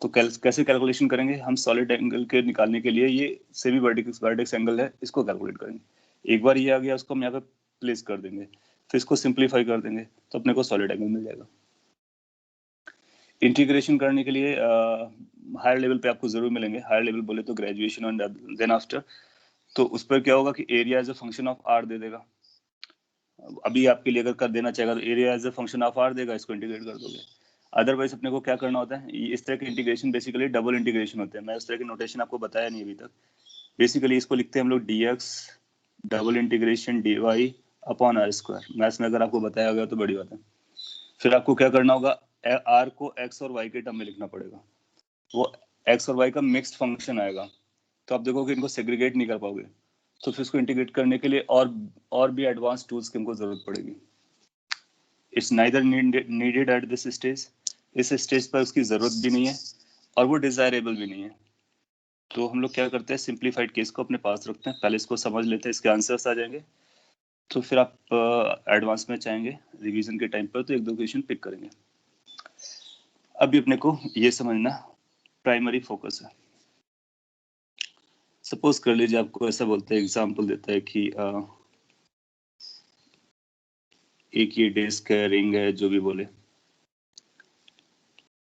तो कैसे कैलकुलेशन करेंगे हम? सॉलिड एंगल के निकालने के लिए ये सेमी वर्टेक्स एंगल है, इसको कैलकुलेट करेंगे। एक बार ये आ गया उसको हम यहाँ पे प्लेस कर देंगे, फिर इसको सिंप्लीफाई कर देंगे तो अपने को सॉलिड एंगल मिल जाएगा। इंटीग्रेशन करने के लिए हायर लेवल पे आपको जरूर मिलेंगे। हायर लेवल बोले तो ग्रेजुएशन एंड देन आफ्टर, तो उस पर क्या होगा कि area as a function of R दे देगा। अभी आपके लिए अगर कर देना चाहेगा तो area as a function of R देगा, इसको इंटीग्रेट कर दोगे। अदरवाइज अपने को क्या करना होता है, इस तरह के इंटीग्रेशन बेसिकली डबल इंटीग्रेशन होते हैं। मैं उस तरह की नोटेशन आपको बताया नहीं अभी तक। बेसिकली इसको लिखते हैं हम लोग dx double integration dy upon R square. Maths में अगर आपको बताया गया तो बड़ी बात है। फिर आपको क्या करना होगा, आर को एक्स और वाई के टर्म में लिखना पड़ेगा। वो एक्स और वाई का मिक्स्ड फंक्शन आएगा, तो आप देखोगे इनको सेग्रीगेट नहीं कर पाओगे। तो फिर इसको इंटीग्रेट करने के लिए और भी एडवांस टूल्स की हमको जरूरत पड़ेगी। It's neither needed at this stage, इस स्टेज पर उसकी जरूरत भी नहीं है और वो डिजायरेबल भी नहीं है। तो हम लोग क्या करते हैं, सिंप्लीफाइड केस को अपने पास रखते हैं, पहले इसको समझ लेते हैं, इसके आंसर्स आ जाएंगे। तो फिर आप एडवांस में चाहेंगे रिवीजन के टाइम पर तो एक दो क्वेश्चन पिक करेंगे। अभी अपने को ये समझना प्राइमरी फोकस है। सपोज कर लीजिए आपको ऐसा बोलते हैं, एग्जांपल देता है कि एक ये डिस्क है, रिंग है, जो भी बोले,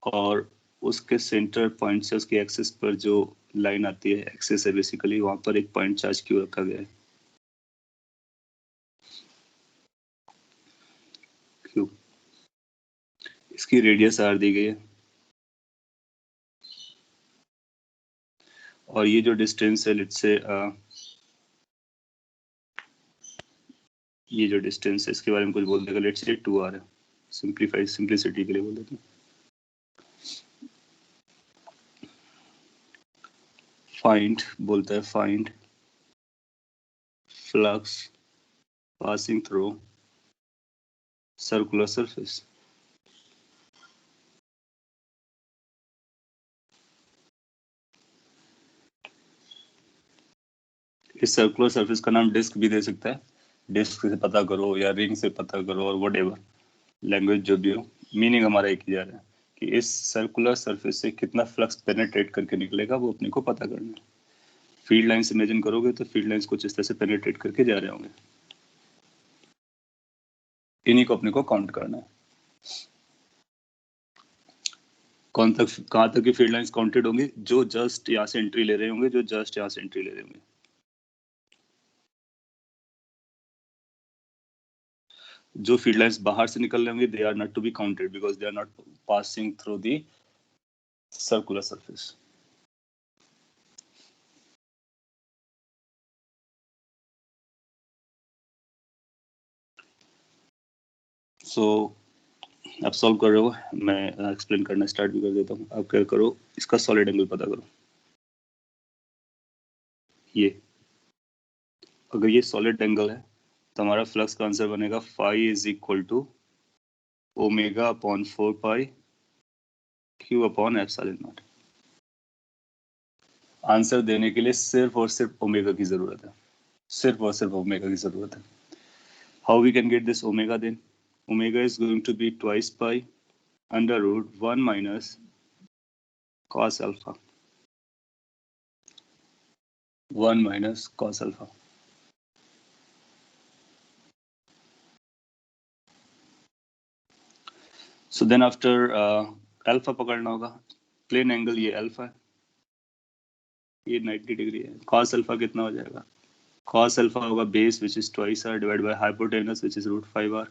और उसके सेंटर पॉइंट से उसके एक्सिस पर जो लाइन आती है, एक्सिस है बेसिकली, वहां पर एक पॉइंट चार्ज क्यों रखा गया है, क्यों। इसकी रेडियस आर दी गई है और ये जो डिस्टेंस है लेट्स से ये जो डिस्टेंस है इसके बारे में कुछ बोल देगा, लेट्स से 2r है। सिंप्लिसिटी के लिए बोल देते हैं। फाइंड बोलता है, find flux passing through circular surface. इस सर्कुलर सरफेस का नाम डिस्क भी दे सकता है, डिस्क से पता करो या रिंग से पता करो, और व्हाटएवर लैंग्वेज जो भी हो, मीनिंग हमारा एक ही जा रहा है कि इस सर्कुलर सरफेस से कितना फ्लक्स पेनिट्रेट करके निकलेगा वो अपने को पता करना है। फील्ड लाइंस इमेजिन करोगे तो फील्ड लाइंस कुछ इस तरह से पेनिट्रेट करके जा रहे होंगे, इन्हीं को अपने को काउंट करना है। कहाँ तक की फील्ड लाइंस काउंटेड होंगी, जो जस्ट यहाँ से एंट्री ले रहे होंगे, जो जस्ट यहाँ से एंट्री ले रहे होंगे। जो फील्ड लाइंस बाहर से निकल रहे होंगे, they are not to be counted because they are not passing through the circular surface. So आप सॉल्व कर रहे हो, मैं एक्सप्लेन करना स्टार्ट भी कर देता हूँ। आप क्या करो, इसका सॉलिड एंगल पता करो। ये अगर ये सॉलिड एंगल है तो हमारा फ्लक्स का आंसर बनेगा phi is equal to omega upon 4 pi Q upon epsilon naught. Answer देने के लिए सिर्फ और सिर्फ ओमेगा की जरूरत है, सिर्फ और सिर्फ ओमेगा की जरूरत है। How we can get this omega then? Omega is going to be twice pi under root 1 minus cos alpha, 1 minus cos alpha. So then after alpha पकड़ना होगा, प्लेन एंगल ये अल्फा है, ये 90 डिग्री है। cos alpha कितना हो जाएगा? cos alpha होगा base which is twice r divided by hypotenuse which is root 5r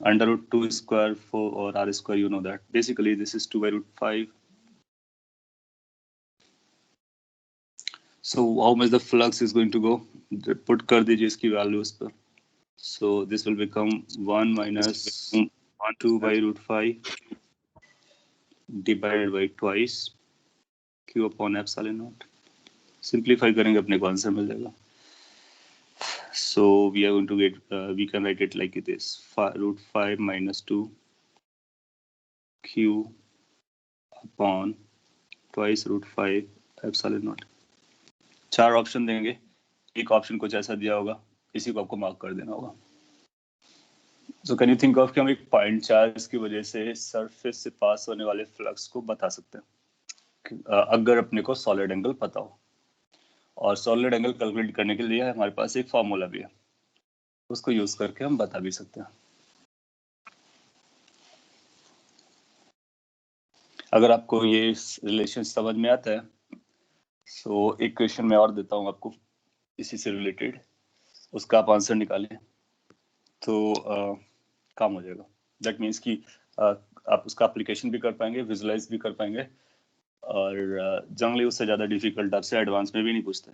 under root 2 square 4 or r square, you know that. Basically this is 2 by root 5. So how much the flux is going to go? Put कर दीजिए इसकी values पर. So this will become 1 minus 2 by root 5 divided by twice q upon epsilon naught. Simplify करेंगे अपने को आंसर मिल जाएगा. So we are going to get we can write it like it is, root 5 minus 2 q upon twice root 5 epsilon naught. चार ऑप्शन देंगे, एक ऑप्शन कुछ ऐसा दिया होगा, इसी को आपको मार्क कर देना होगा. So can you think of कि हम एक पॉइंट चार्ज की वजह से सरफेस से पास होने वाले फ्लक्स को बता सकते हैं अगर अपने को सॉलिड एंगल पता हो, और सॉलिड एंगल कैलकुलेट करने के लिए हमारे पास एक फॉर्मूला भी है, उसको यूज करके हम बता भी सकते हैं। अगर आपको ये रिलेशन समझ में आता है तो एक क्वेश्चन मैं और देता हूँ आपको इसी से रिलेटेड, उसका आप आंसर निकालें तो काम हो जाएगा। दैट मीन्स कि आप उसका एप्लीकेशन भी कर पाएंगे, विजुलाइज भी कर पाएंगे, और जनरली उससे ज़्यादा डिफिकल्ट आपसे एडवांस में भी नहीं पूछते।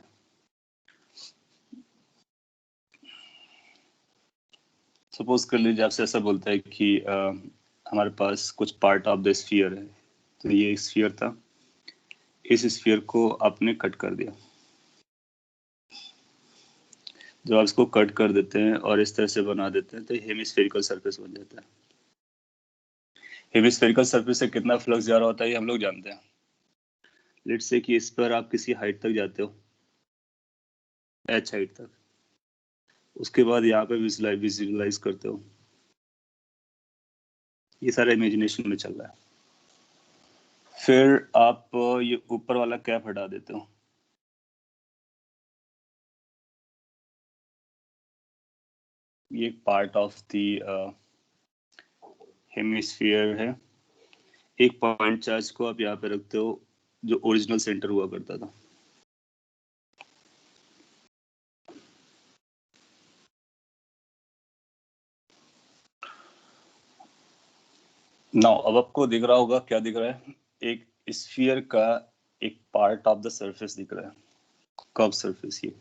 सपोज कर लीजिए आपसे ऐसा बोलता है कि हमारे पास कुछ पार्ट ऑफ द स्फीयर है, तो ये स्फीयर था, इस स्फीयर को आपने कट कर दिया। जब आप इसको कट कर देते हैं और इस तरह से बना देते हैं तो हेमिस्फेरिकल सरफेस बन जाता है। हेमिस्फेरिकल सरफेस से कितना फ्लक्स जा रहा होता है ये हम लोग जानते हैं। लेट्स से कि इस पर आप किसी हाइट तक जाते हो, h हाइट तक, उसके बाद यहाँ पे विजुलाइज करते हो, ये सारा इमेजिनेशन में चल रहा है। फिर आप ये ऊपर वाला कैप हटा देते हो, ये पार्ट ऑफ द हेमिस्फीयर है। एक पॉइंट चार्ज को आप यहाँ पे रखते हो जो ओरिजिनल सेंटर हुआ करता था। नाउ अब आपको दिख रहा होगा, क्या दिख रहा है, एक स्फीयर का एक पार्ट ऑफ द सरफेस दिख रहा है, कर्व सरफेस। ये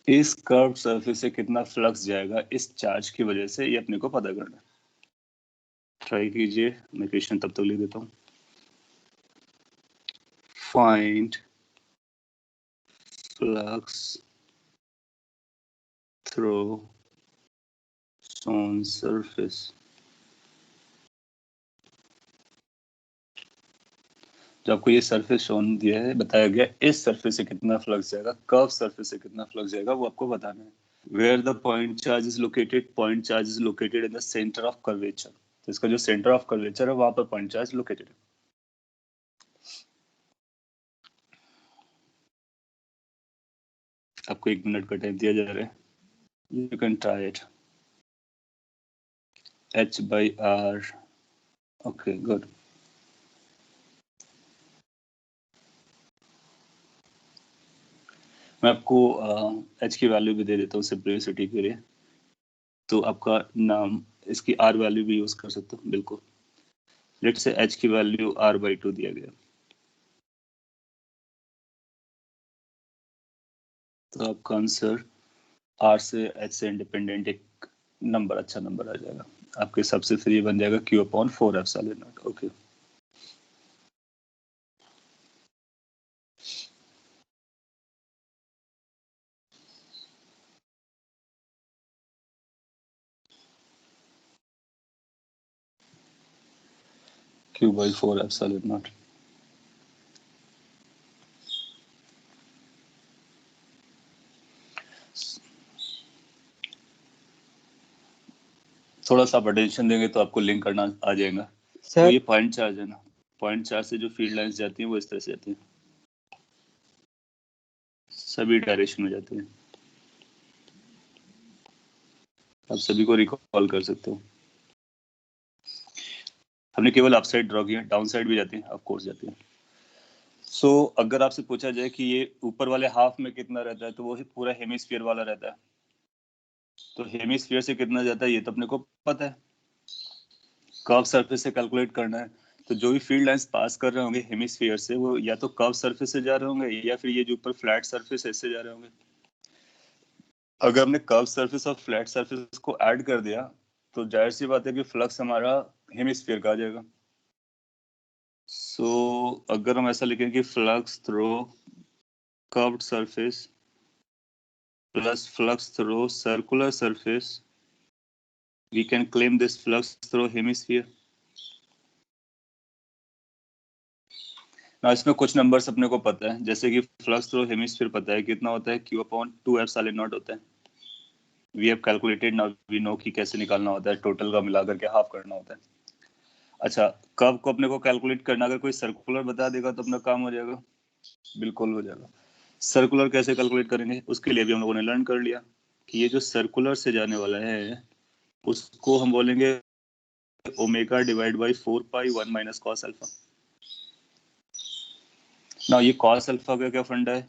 इस कर्व सरफेस से कितना फ्लक्स जाएगा इस चार्ज की वजह से, ये अपने को पता करना है। ट्राई कीजिए, मैं क्वेश्चन तब तक लिख देता हूँ। Find flux through shown surface। जो आपको ये सरफेस शोन दिया है, बताया गया इस सरफेस से कितना फ्लक्स जाएगा, कर्व सरफेस से कितना फ्लक्स जाएगा, वो आपको बताना है। Where the point charge is located, point charge is located in the centre of curvature. तो इसका जो सेंटर ऑफ कर्वेचर है वहां पर पॉइंट चार्ज लोकेटेड है। आपको 1 मिनट का टाइम दिया जा रहा है, you can try it. h/r, okay good. मैं आपको h की वैल्यू भी दे देता हूँ सिंपलिसिटी के लिए, तो आपका नाम इसकी r वैल्यू भी यूज कर सकते हो। बिल्कुल, लेट्स से h की वैल्यू r/2 दिया गया, तो आपका आंसर r से h से इंडिपेंडेंट एक नंबर, अच्छा नंबर आ जाएगा। आपके हिसाब से फिर ये बन जाएगा q/4ε0। Okay, q/4ε0। थोड़ा सा आप अटेंशन देंगे तो आपको लिंक करना आ जाएगा। तो सर ये पॉइंट चार्ज है ना, पॉइंट चार्ज से जो फील्ड लाइंस जाती हैं वो इस तरह से जाती हैं, सभी डायरेक्शन में जाती हैं। आप सभी को रिकॉल कर सकते हो। हमने केवल अप साइड ड्रॉ किया, डाउन साइड भी जाती है, ऑफ कोर्स जाती है। सो अगर आपसे पूछा जाए कि ये ऊपर वाले हाफ में कितना रहता है, तो वो पूरा हेमिस्फीयर वाला रहता है। तो हेमिस्फीयर से कितना जाता है ये तो अपने को पता है, कर्व सरफेस से कैलकुलेट करना है। तो जो भी फील्ड लाइंस पास कर रहे होंगे हेमिस्फीयर से, वो या तो कर्व सरफेस से जा रहे होंगे या फिर ये जो ऊपर फ्लैट सरफेस है इससे जा रहे होंगे। अगर हमने कर्व सरफेस और फ्लैट सरफेस को ऐड कर दिया तो जाहिर सी बात है कि फ्लक्स हमारा हेमिस्फीयर का आ जाएगा। सो अगर हम ऐसा लिखें कि flux through curved surface plus flux through circular surface, we can claim this flux through hemisphere. ना इसमें कुछ नंबर्स अपने को पता है, जैसे कि फ्लक्स थ्रू हेमिस्फीयर पता है कितना होता है, Q/2 होता है। We have calculated, now we know कि कैसे निकालना होता है, टोटल का मिला करके हाफ करना होता है। अच्छा, कर्व को अपने को कैलकुलेट करना, अगर कोई सर्कुलर बता देगा तो अपना काम हो जाएगा, बिल्कुल हो जाएगा। सर्कुलर कैसे कैलकुलेट करेंगे, उसके लिए भी हम लोगों ने लर्न कर लिया कि ये जो सर्कुलर से जाने वाला है उसको हम बोलेंगे omega divide by 4π1 minus cos alpha. ना ये कॉस अल्फा का क्या फंडा है,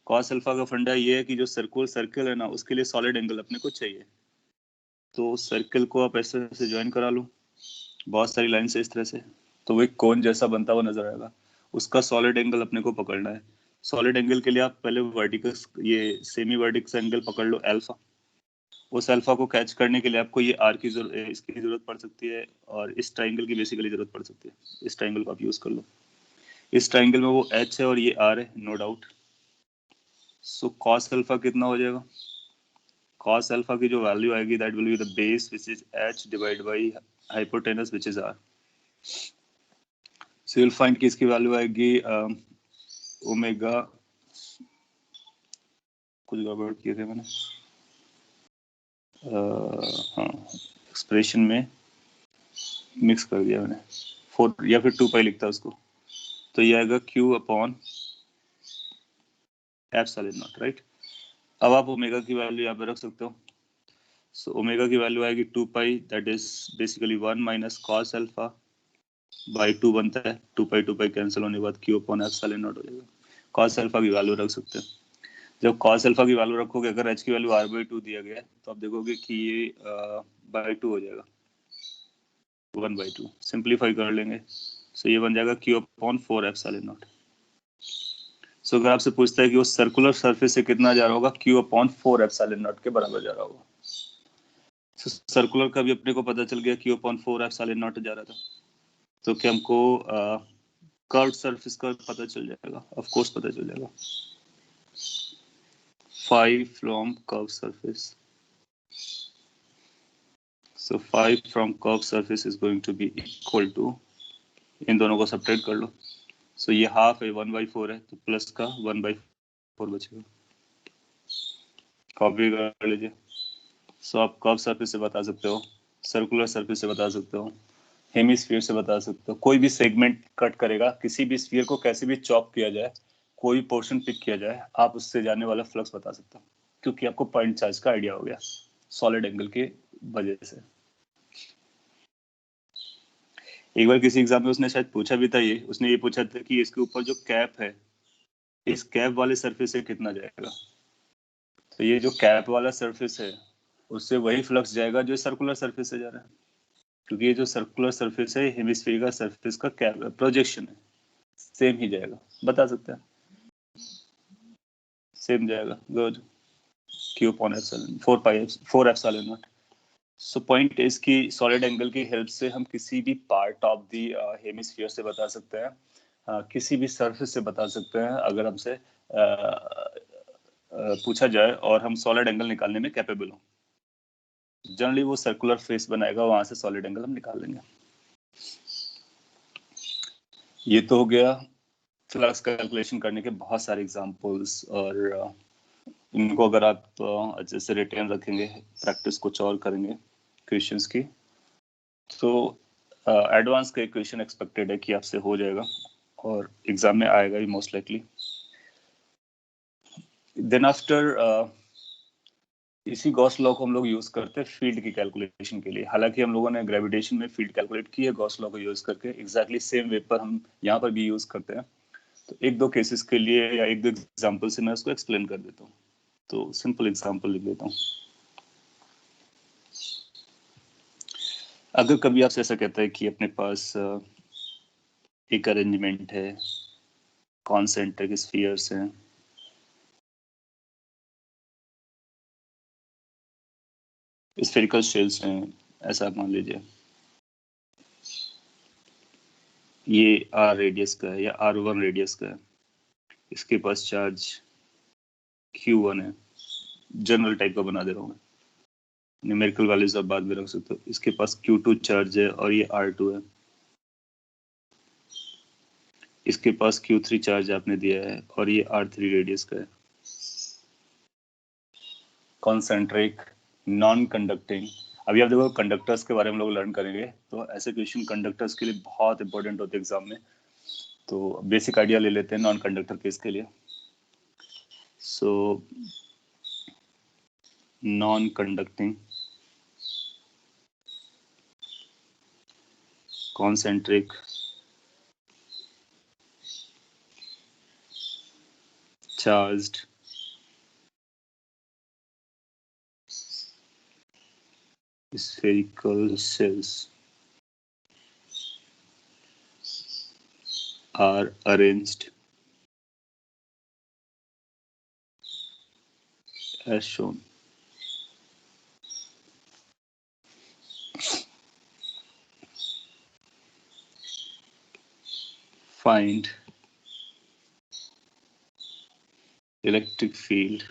कॉस अल्फा का फंडा ये है कि जो सर्कल है ना उसके लिए सॉलिड एंगल अपने को चाहिए, तो सर्कल को आप ऐसे से ज्वाइन करा लो बहुत सारी लाइन से इस तरह से, तो वो एक कोन जैसा बनता हुआ नजर आएगा, उसका सॉलिड एंगल अपने को पकड़ना है। सॉलिड एंगल के लिए आप पहले वर्टिकल ये सेमी वर्टिकल एंगल पकड़ लो अल्फा, उस अल्फा को कैच करने के लिए आपको ये आर की इसकी जरूरत पड़ सकती है, और इस ट्राइंगल की बेसिकली जरूरत पड़ सकती है, इस ट्राइंगल को आप यूज कर लो। इस ट्राइंगल में वो एच है और ये आर है, no doubt. So cos alpha कितना हो जाएगा, कॉस अल्फा की जो वैल्यू आएगी that will be the base which is H divide by hypotenuse which is R. So you'll find कि इसकी वैल्यू आएगी ओमेगा, कुछ गड़बड़ किए थे मैंने, हाँ एक्सप्रेशन में मिक्स कर दिया मैंने, 4 या फिर 2π लिखता उसको, तो ये आएगा Q/ε0, राइट। अब आप ओमेगा की वैल्यू यहाँ पे रख सकते हो। सो ओमेगा की वैल्यू आएगी 2π, that is basically 1 minus cos alpha by 2 बनता है, 2π कैंसिल होने के बाद Q/ε0 हो जाएगा। कॉस अल्फा की वैल्यू रख सकते हैं। जब कॉस अल्फा की वैल्यू रखोगे, अगर एच की वैल्यू r/2 दिया गया है तो आप देखोगे कि ये बाई 2 हो जाएगा, 1/2 सिंप्लीफाई कर लेंगे, सो ये बन जाएगा Q/4ε0। सो अगर आपसे पूछता है कि वो सर्कुलर सरफेस से कितना जा रहा होगा, Q/4ε0 के बराबर जा रहा होगा। so, सर्कुलर का भी अपने को पता चल गया Q/4ε0 जा रहा था, तो क्या हमको कर्व्ड सरफेस का पता चल जाएगा, ऑफ कोर्स पता चल जाएगा। 5 from curved surface, so 5 from curved surface is going to be equal to, इन दोनों को सब्ट्रैक्ट कर लो, so ये हाफ है 1/4 है, तो प्लस का 1/4 बचेगा, कॉपी कर लीजिए। सो आप कर्व सरफेस से बता सकते हो, सर्कुलर सरफेस से बता सकते हो, हेमिस्फीयर से बता सकते हो, कोई भी सेगमेंट कट करेगा, किसी भी स्फीयर को कैसे भी चॉप किया जाए, कोई पोर्शन पिक किया जाए, आप उससे जाने वाला फ्लक्स बता सकते हो, क्योंकि आपको पॉइंट चार्ज का आइडिया हो गया सॉलिड एंगल के वजह से। एक बार किसी एग्जाम में उसने शायद पूछा भी था, ये उसने ये पूछा था कि इसके ऊपर जो कैप है, इस कैप वाले सरफेस से कितना जाएगा, तो ये जो कैप वाला सरफेस है उससे वही फ्लक्स जाएगा जो सर्कुलर सरफेस से जा रहा है, क्योंकि ये जो सर्कुलर सरफेस है हेमिस्फीयर का सरफेस का कैप प्रोजेक्शन है, सेम ही जाएगा, बता सकते हैं सेम जाएगा, good. Q/4πε0। So point is कि सॉलिड एंगल की हेल्प से हम किसी भी पार्ट ऑफ द हेमिस्फीयर से बता सकते हैं, किसी भी सरफेस से बता सकते हैं, अगर हमसे पूछा जाए और हम सॉलिड एंगल निकालने में कैपेबल हो। जनरली वो सर्कुलर फेस बनाएगा, वहां से सॉलिड एंगल हम निकाल लेंगे। ये तो हो गया फ्लक्स कैलकुलेशन करने के बहुत सारे एग्जांपल्स, और इनको अगर आप अच्छे से रिटेन रखेंगे, प्रैक्टिस कुछ और करेंगे क्वेश्चंस की, तो एडवांस का एक क्वेश्चन एक्सपेक्टेड है कि आपसे हो जाएगा और एग्जाम में आएगा ही मोस्ट लाइकली। देन आफ्टर इसी गॉस लॉ को हम लोग यूज करते हैं फील्ड की कैलकुलेशन के लिए। हालांकि हम लोगों ने ग्रेविटेशन में फील्ड कैलकुलेट की है गॉस लॉ को यूज करके, एग्जैक्टली सेम वे पर हम यहाँ पर भी यूज करते हैं। तो एक दो केसेस के लिए या एक दो एग्जाम्पल से मैं उसको एक्सप्लेन कर देता हूँ। तो सिंपल एग्जाम्पल लिख देता हूँ। अगर कभी आपसे ऐसा कहता है कि अपने पास एक अरेंजमेंट है, कॉन्सेंट्रिक स्फीयर्स हैं, स्फेरिकल शेल्स हैं, ऐसा आप मान लीजिए, ये r रेडियस का है या r1 रेडियस का है, इसके पास चार्ज q1 है, जनरल टाइप का बना दे रहा हूँ मैं, न्यूमेरिकल वैल्यूज आप बाद में रख सकते हो। इसके पास q2 चार्ज है और ये r2 है। इसके पास Q3 चार्ज आपने दिया है और ये R3 रेडियस का है। Concentric, non conducting. अभी आप देखो कंडक्टर्स के बारे में लोग लर्न करेंगे, तो ऐसे क्वेश्चन कंडक्टर्स के लिए बहुत इंपॉर्टेंट होते हैं एग्जाम में। तो बेसिक आइडिया ले लेते हैं नॉन कंडक्टर केस के लिए। So non conducting, concentric, charged, spherical cells are arranged as shown. Find electric field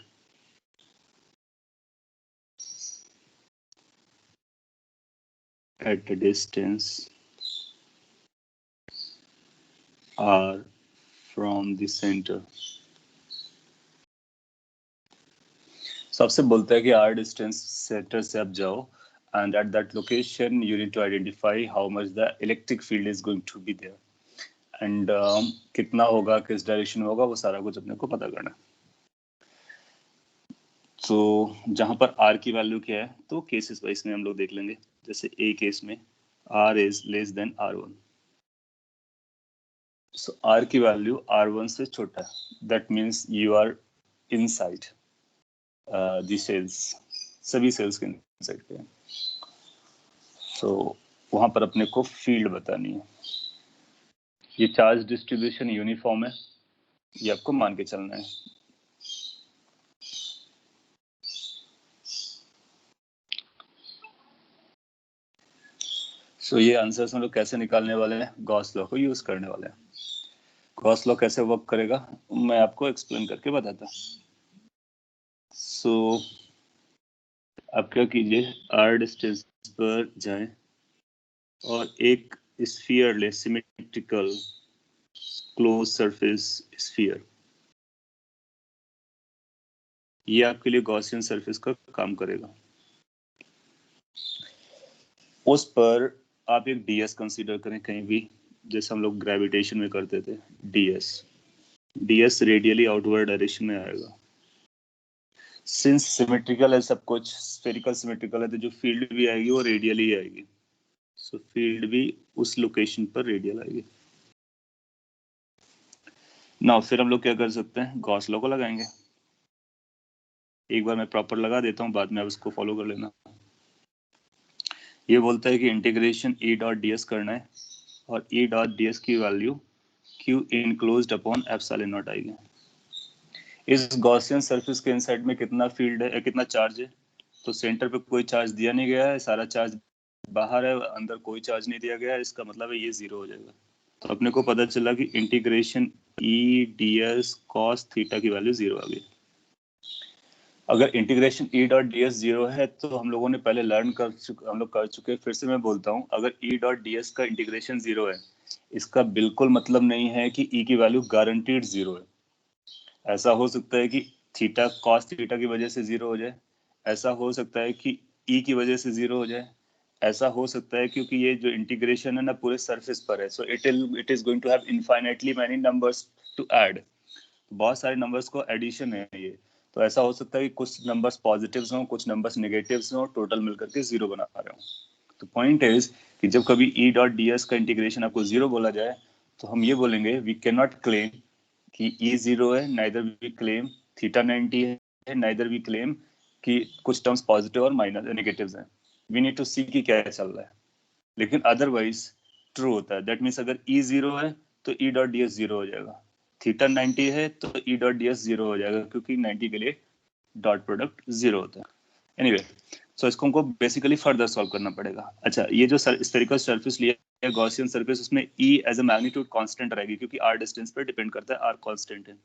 at a distance r from the center. सबसे बोलता है कि r distance center से आप जाओ and at that location you need to identify how much the electric field is going to be there and कितना होगा, किस डायरेक्शन में होगा, वो सारा कुछ अपने को पता करना है। तो जहां पर r की वैल्यू क्या है, तो केसेस वाइज में हम लोग देख लेंगे। जैसे ए केस में r is less than r1, so r की वैल्यू r1 से छोटा है, that means you are inside the shells, सभी सेल्स के इनसाइड पे। सो वहां पर अपने को फील्ड बतानी है। ये चार्ज डिस्ट्रीब्यूशन यूनिफॉर्म है, ये आपको मान के चलना है। सो ये आंसर्स हम लोग कैसे निकालने वाले हैं, गॉस लॉ को यूज करने वाले हैं। गॉस लॉ कैसे वर्क करेगा मैं आपको एक्सप्लेन करके बताता। सो आप क्या कीजिए, r डिस्टेंस पर जाएं और एक स्फीयर ले, सिमेट्रिकल क्लोज सरफेस स्फीयर। ये आपके लिए गॉसियन सरफेस का काम करेगा। उस पर आप एक ds कंसीडर करें कहीं भी, जैसे हम लोग ग्रेविटेशन में करते थे। ds रेडियली आउटवर्ड डायरेक्शन में आएगा। सिंस सिमेट्रिकल है सब कुछ, स्फेरिकल सिमेट्रिकल है, तो जो फील्ड भी आएगी वो रेडियली आएगी। सो फील्ड भी उस लोकेशन पर रेडियल आएगी। नाउ फिर हम लोग क्या कर सकते हैं, गॉस लॉ को लगाएंगे। एक बार मैं प्रॉपर लगा देता हूँ, बाद में आप उसको फॉलो कर लेना। ये बोलता है कि इंटीग्रेशन E डॉट ds करना है और E डॉट ds की value Q enclosed upon epsilon not आएगी। इस गॉसियन सरफेस के इनसाइड में कितना फील्ड है, कितना चार्ज है, तो सेंटर पे कोई चार्ज दिया नहीं गया है, सारा चार्ज बाहर है, अंदर कोई चार्ज नहीं दिया गया है। इसका मतलब है ये जीरो हो जाएगा। तो अपने को पता चला कि integration E ds cos theta की वैल्यू जीरो आ गई। अगर integration E dot ds zero है तो हम लोगों ने पहले लर्न कर चुके, फिर से मैं बोलता हूँ, अगर E डॉट ds का इंटीग्रेशन जीरो है, इसका बिल्कुल मतलब नहीं है कि E की वैल्यू गारंटीड जीरो है। ऐसा हो सकता है कि थीटा कॉस थीटा की वजह से जीरो हो जाए, ऐसा हो सकता है कि E की वजह से जीरो हो जाए, ऐसा हो सकता है क्योंकि ये जो इंटीग्रेशन है ना पूरे सरफेस पर है, so it is going to have infinitely many numbers to add. बहुत सारे नंबर्स को एडिशन है ये, तो ऐसा हो सकता है कि कुछ नंबर्स पॉजिटिव्स हों, कुछ नंबर्स नेगेटिव्स हों, टोटल मिलकर के जीरो बना रहे हों। तो पॉइंट इज कि जब कभी E डॉट ds का इंटीग्रेशन आपको जीरो बोला जाए तो हम ये बोलेंगे वी कैन नॉट क्लेम कि E जीरो है, नाइदर वी क्लेम थीटा 90 है, नाइदर वी क्लेम कि कुछ टर्म्स पॉजिटिव और माइनस नेगेटिव्स हैं। वी नीड टू सी कि क्या चल रहा है, लेकिन अदरवाइज ट्रू होता है। दैट मीन्स अगर E जीरो है तो E डॉट ds जीरो हो जाएगा, थीटा 90 है तो E डॉट ds जीरो हो जाएगा, क्योंकि 90 के लिए डॉट प्रोडक्ट जीरो होता है। एनीवे, सो इसको हमको बेसिकली फर्दर सॉल्व करना पड़ेगा। अच्छा, ये जो स्फेरिकल सरफेस लिया है गॉसियन सरफेस, उसमें E as a magnitude constant रहेगी, क्योंकि r डिस्टेंस पर डिपेंड करता है, r कांस्टेंट है।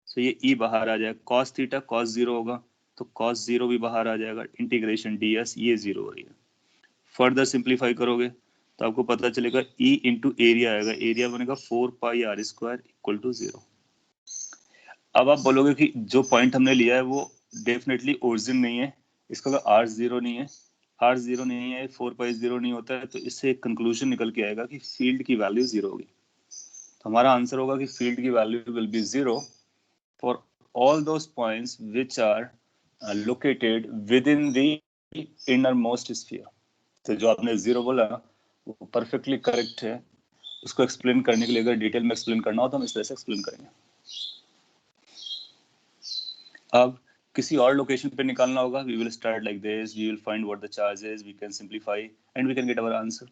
सो ये E बाहर आ जाएगा, cos थीटा cos जीरो होगा तो cos जीरो भी बाहर आ जाएगा, इंटीग्रेशन ds ये जीरो हो रही है। फर्दर सिंप्लीफाई करोगे तो आपको पता चलेगा E इंटू एरिया आएगा, एरिया बनेगा 4 पाई आर स्क्वायर इक्वल टू 0। अब आप बोलोगे कि जो पॉइंट हमने लिया है वो डेफिनेटली ओरिजिन नहीं है, इसका अगर आर जीरो नहीं है, आर जीरो नहीं है, 4 पाई जीरो नहीं होता है, तो इससे एक कंक्लूजन निकल के आएगा कि फील्ड की वैल्यू जीरो होगी। तो हमारा आंसर होगा कि फील्ड की value will be zero for all those points which are located within the innermost sphere. तो जो आपने जीरो बोला वो परफेक्टली करेक्ट है। उसको एक्सप्लेन करने के लिए अगर डिटेल में एक्सप्लेन करना हो तो हम इस तरह से एक्सप्लेन करेंगे। अब किसी और लोकेशन पे निकालना होगा, we will start like this, we will find what the charge is, we can simplify and we can get our answer.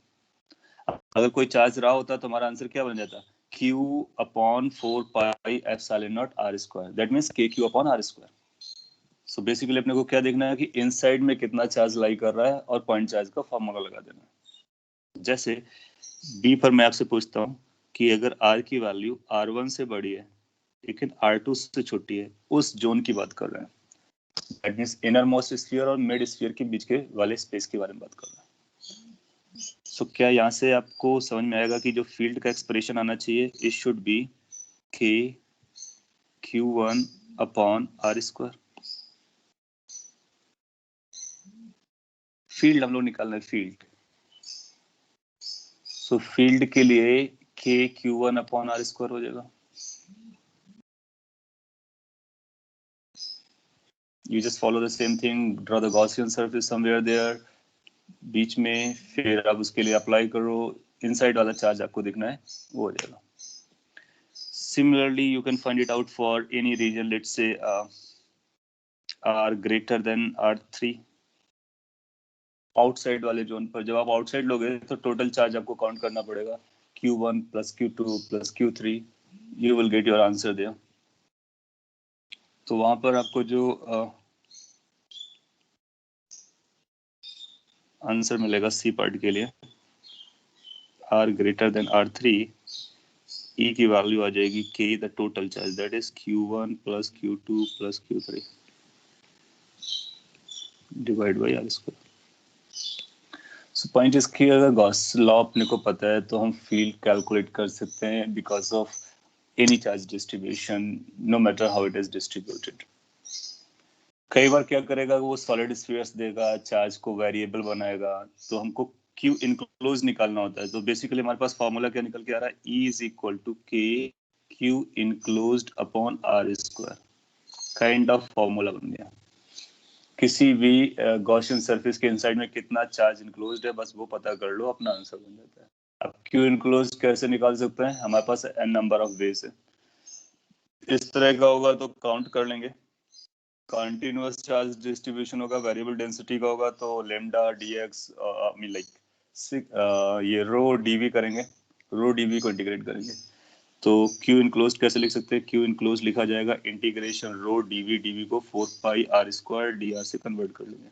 अगर कोई चार्ज रहा होता तो हमारा आंसर क्या बन जाता, Q upon 4 pi epsilon not r square, that means KQ upon r square. So basically अपने को क्या देखना है कि इनसाइड में कितना चार्ज लाई कर रहा है और पॉइंट चार्ज का फॉर्मूला लगा देना है। जैसे B पर मैं आपसे पूछता हूँ कि अगर R की वैल्यू R1 से बड़ी है लेकिन R2 से छोटी है, उस जोन की बात कर रहे हैं, that means inner most sphere और मिड स्फीयर के बीच के वाले स्पेस के बारे में बात कर रहे हैं। सो क्या यहाँ से आपको समझ में आएगा कि जो फील्ड का एक्सप्रेशन आना चाहिए, it should be K Q1 upon R square. Field हम लोग निकालना है, फील्ड। सो फील्ड के लिए K Q1 upon R square हो जाएगा। You just follow the same thing, draw the Gaussian surface somewhere there, बीच में, फिर आप उसके लिए अप्लाई करो, इनसाइड वाला चार्ज आपको दिखना है वो हो जाएगा। Similarly, you can find it out for any region, let's say R greater than R3। Outside वाले जोन पर जब आप आउटसाइड लोगे तो टोटल चार्ज आपको काउंट करना पड़ेगा, Q1 plus Q2 plus Q3, you will get your answer there। तो वहां पर आपको जो आंसर मिलेगा सी पार्ट के लिए, R greater than R3, E की वैल्यू आ जाएगी K the total charge, that is Q1 plus Q2 plus Q3 divide by R square. So point is कि अगर गॉस लॉ अपने को पता है तो हम फील्ड कैलकुलेट कर सकते हैं because of any charge distribution, no matter how it is distributed. कई बार क्या करेगा वो सॉलिड स्फीयर्स देगा, चार्ज को वेरिएबल बनाएगा, तो हमको Q इनक्लोज निकालना होता है। तो बेसिकली हमारे पास फॉर्मूला क्या निकल के आ रहा है, E is equal to K Q enclosed upon R square, kind of formula बन गया। किसी भी गॉसियन सरफेस के इनसाइड में कितना चार्ज इनक्लोज्ड है, बस वो पता कर लो, अपना आंसर बन जाता है। अब Q इनक्लोज्ड कैसे निकाल सकते हैं, हमारे पास n नंबर ऑफ वेज है। इस तरह का होगा तो काउंट कर लेंगे, कंटिन्यूअस चार्ज डिस्ट्रीब्यूशन होगा, वेरिएबल डेंसिटी का होगा तो लेमडा dx मीन लाइक ये रो dv करेंगे, रो dv को इंटीग्रेट करेंगे। तो Q इनक्लोज्ड कैसे लिख सकते हैं, Q इनक्लोज्ड लिखा जाएगा इंटीग्रेशन रो dv को 4 पाई r स्क्वायर dr से कन्वर्ट कर लेंगे।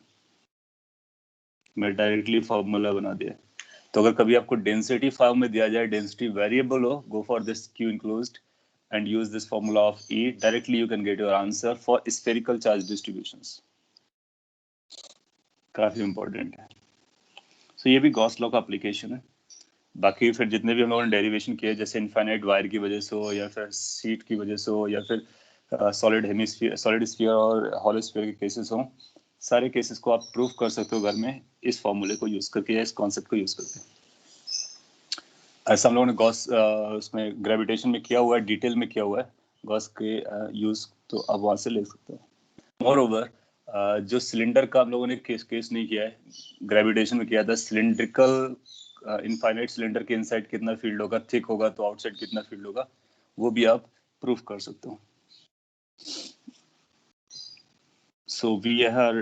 मैं डायरेक्टली फॉर्मूला बना दिया। तो अगर कभी आपको डेंसिटी फॉर्म में दिया जाए, डेंसिटी वेरिएबल हो, go for this Q enclosed and use this formula of E, directly you can get your answer for spherical charge distributions। काफी इंपॉर्टेंट है। सो ये भी गॉस लॉ का एप्लीकेशन है। बाकी फिर जितने भी हम लोगों ने डेरिवेशन किए, जैसे इनफाइनाइट वायर की वजह से हो या फिर सीट की वजह से हो या फिर सॉलिड हेमिस्फीयर, सॉलिड स्फीयर और हॉलो स्फीयर के केसेस हो, सारे केसेस को आप प्रूफ कर सकते हो घर में इस फॉर्मूले को यूज करके या इस कॉन्सेप्ट को यूज करके। ऐसा हम लोगों ने गॉस उसमें ग्रेविटेशन में किया हुआ है, डिटेल में किया हुआ है गॉस के यूज, तो आप वहां से ले सकते हो। मोरओवर जो सिलेंडर का हम लोगों ने केस नहीं किया है, ग्रेविटेशन में किया था, सिलिंड्रिकल इनफाइनाइट सिलेंडर के इनसाइड कितना फील्ड होगा, थिक होगा तो आउटसाइड कितना फील्ड होगा, वो भी आप प्रूफ कर सकते हो। So we are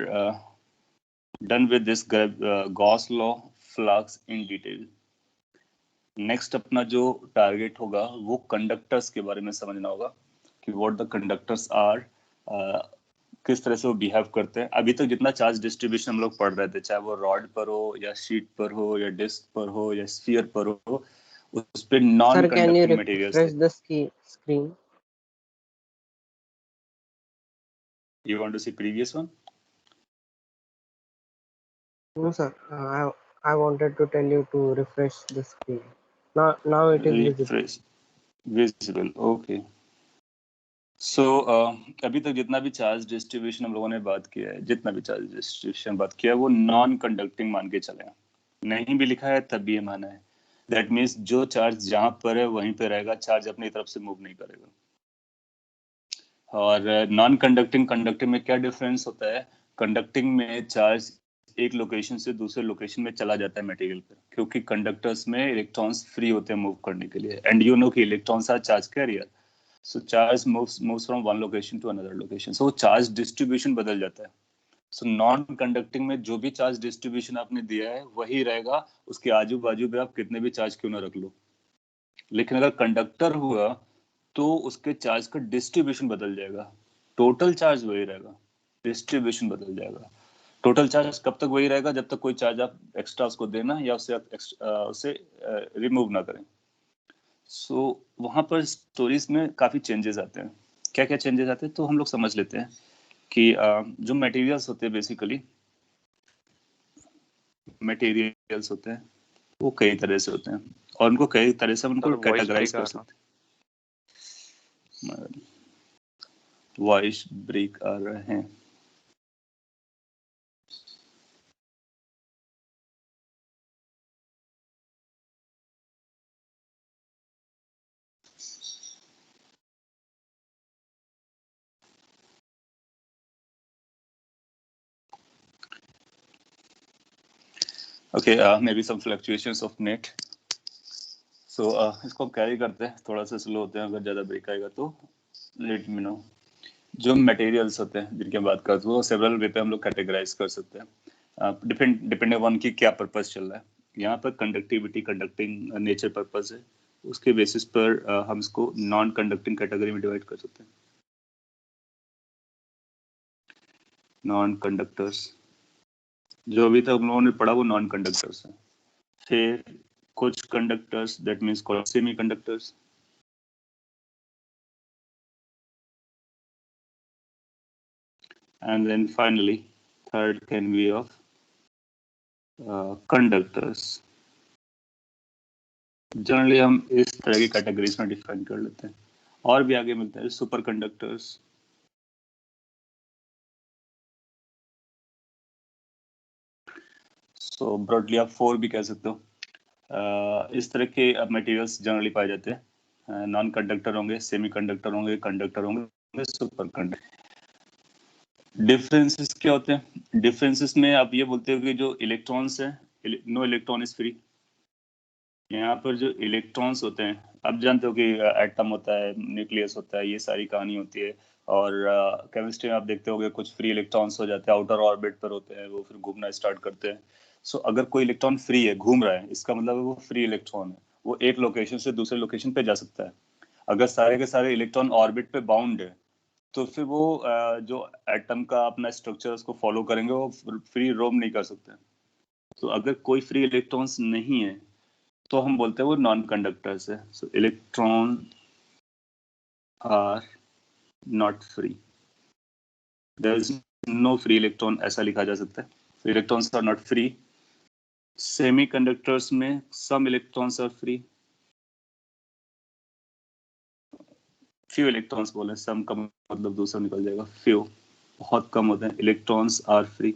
done with this Gauss law flux in detail. Next अपना जो टारगेट होगा वो कंडक्टर्स के बारे में समझना होगा कि व्हाट द कंडक्टर्स आर, किस तरह से वो बिहेव करते हैं। अभी तक जितना चार्ज डिस्ट्रीब्यूशन हम लोग पढ़ रहे थे, चाहे वो रॉड पर हो या शीट पर हो या डिस्क पर हो या स्फीयर पर हो, उस पे non Sir, can you conducting materials थे। refresh the screen? You want to see previous one? No, sir. I wanted to tell you to refresh the screen. Now it is visible. Refresh visible okay. So अभी तक जितना भी चार्ज डिस्ट्रीब्यूशन हम लोगों ने बात किया है, जितना भी चार्ज डिस्ट्रीब्यूशन बात किया है, वो नॉन कंडक्टिंग मान के चले हैं. नहीं भी लिखा है तब भी ये माना है. दैट मीन्स जो चार्ज जहां पर है वहीं पे रहेगा, चार्ज अपनी तरफ से मूव नहीं करेगा. और नॉन कंडक्टिंग कंडक्टिंग में क्या डिफरेंस होता है? कंडक्टिंग में चार्ज एक लोकेशन से दूसरे लोकेशन में चला जाता है मटेरियल पर, क्योंकि कंडक्टर्स में इलेक्ट्रॉन्स फ्री होते हैं मूव करने के लिए. एंड यू नो कि electrons are charge carrier. So charge moves from one location to another location. So charge distribution बदल जाता है. So non-conducting में जो भी charge distribution आपने दिया है वही रहेगा, उसके आजू बाजू पे आप कितने भी चार्ज क्यों ना रख लो. लेकिन अगर कंडक्टर हुआ तो उसके चार्ज का डिस्ट्रीब्यूशन बदल जाएगा. टोटल चार्ज वही रहेगा, डिस्ट्रीब्यूशन बदल जाएगा. टोटल चार्ज कब तक वही रहेगा? जब तक कोई चार्ज आप एक्स्ट्रा उसको देना या उसे रिमूव ना करें. सो वहाँ पर स्टोरीज में काफ़ी चेंजेस आते हैं. क्या क्या चेंजेस आते हैं तो हम लोग समझ लेते हैं कि जो मटेरियल्स होते हैं, बेसिकली मटेरियल्स होते हैं वो कई तरह से होते हैं और उनको कई तरह से उनको कैटेगराइज कर सकते हैं. वॉइस ब्रेक आ रहे हैं. Okay, maybe some fluctuations of net. So इसको हम कैरी करते हैं, थोड़ा सा स्लो होते हैं. अगर ज़्यादा ब्रेक आएगा तो लेट मी नो. जो मटेरियल्स होते हैं जिनकी हम बात करते हैं वो सेवरल वे पे हम लोग कैटेगराइज कर सकते हैं, डिपेंडिंग ऑन की क्या पर्पस चल रहा है. यहाँ पर कंडक्टिविटी कंडक्टिंग नेचर पर्पस है, उसके बेसिस पर हम इसको नॉन कंडक्टिंग कैटेगरी में डिवाइड कर सकते हैं. नॉन कंडक्टर्स जो अभी तक हम लोगों ने पढ़ा वो नॉन कंडक्टर्स है. फिर कुछ conductors, that means called semi conductors. And then finally, third can be of conductors. Generally हम इस तरह की कैटेगरीज में डिफाइन कर लेते हैं. और भी आगे मिलते हैं सुपर कंडक्टर्स. सो ब्रॉडली आप 4 भी कह सकते हो. इस तरह के मटेरियल्स जनरली पाए जाते हैं. नॉन कंडक्टर होंगे, सेमी कंडक्टर होंगे, कंडक्टर होंगे, सुपर कंडक्टर. डिफरेंसेस क्या होते हैं? डिफरेंसेस में आप ये बोलते हो कि जो इलेक्ट्रॉन्स है, नो इलेक्ट्रॉन इज फ्री. यहाँ पर जो इलेक्ट्रॉन्स होते हैं, आप जानते हो कि एटम होता है, न्यूक्लियस होता है, ये सारी कहानी होती है. और केमिस्ट्री में आप देखते होगे कुछ फ्री इलेक्ट्रॉन्स हो जाते हैं, आउटर ऑर्बिट पर होते हैं, वो फिर घूमना स्टार्ट करते हैं. सो अगर कोई इलेक्ट्रॉन फ्री है, घूम रहा है, इसका मतलब है वो फ्री इलेक्ट्रॉन है, वो एक लोकेशन से दूसरे लोकेशन पे जा सकता है. अगर सारे के सारे इलेक्ट्रॉन ऑर्बिट पे बाउंड है तो फिर वो जो एटम का अपना स्ट्रक्चर उसको फॉलो करेंगे, वो फ्री रोम नहीं कर सकते. तो अगर कोई फ्री इलेक्ट्रॉन्स नहीं है तो हम बोलते हैं वो नॉन कंडक्टर्स है. So electron are not free. There is no free electron, ऐसा लिखा जा सकता है. Electrons are not free. Semiconductors में some electrons are free. Few electrons बोले, सम का मतलब दूसरा निकल जाएगा. फ्यू बहुत कम होते हैं. Electrons are free.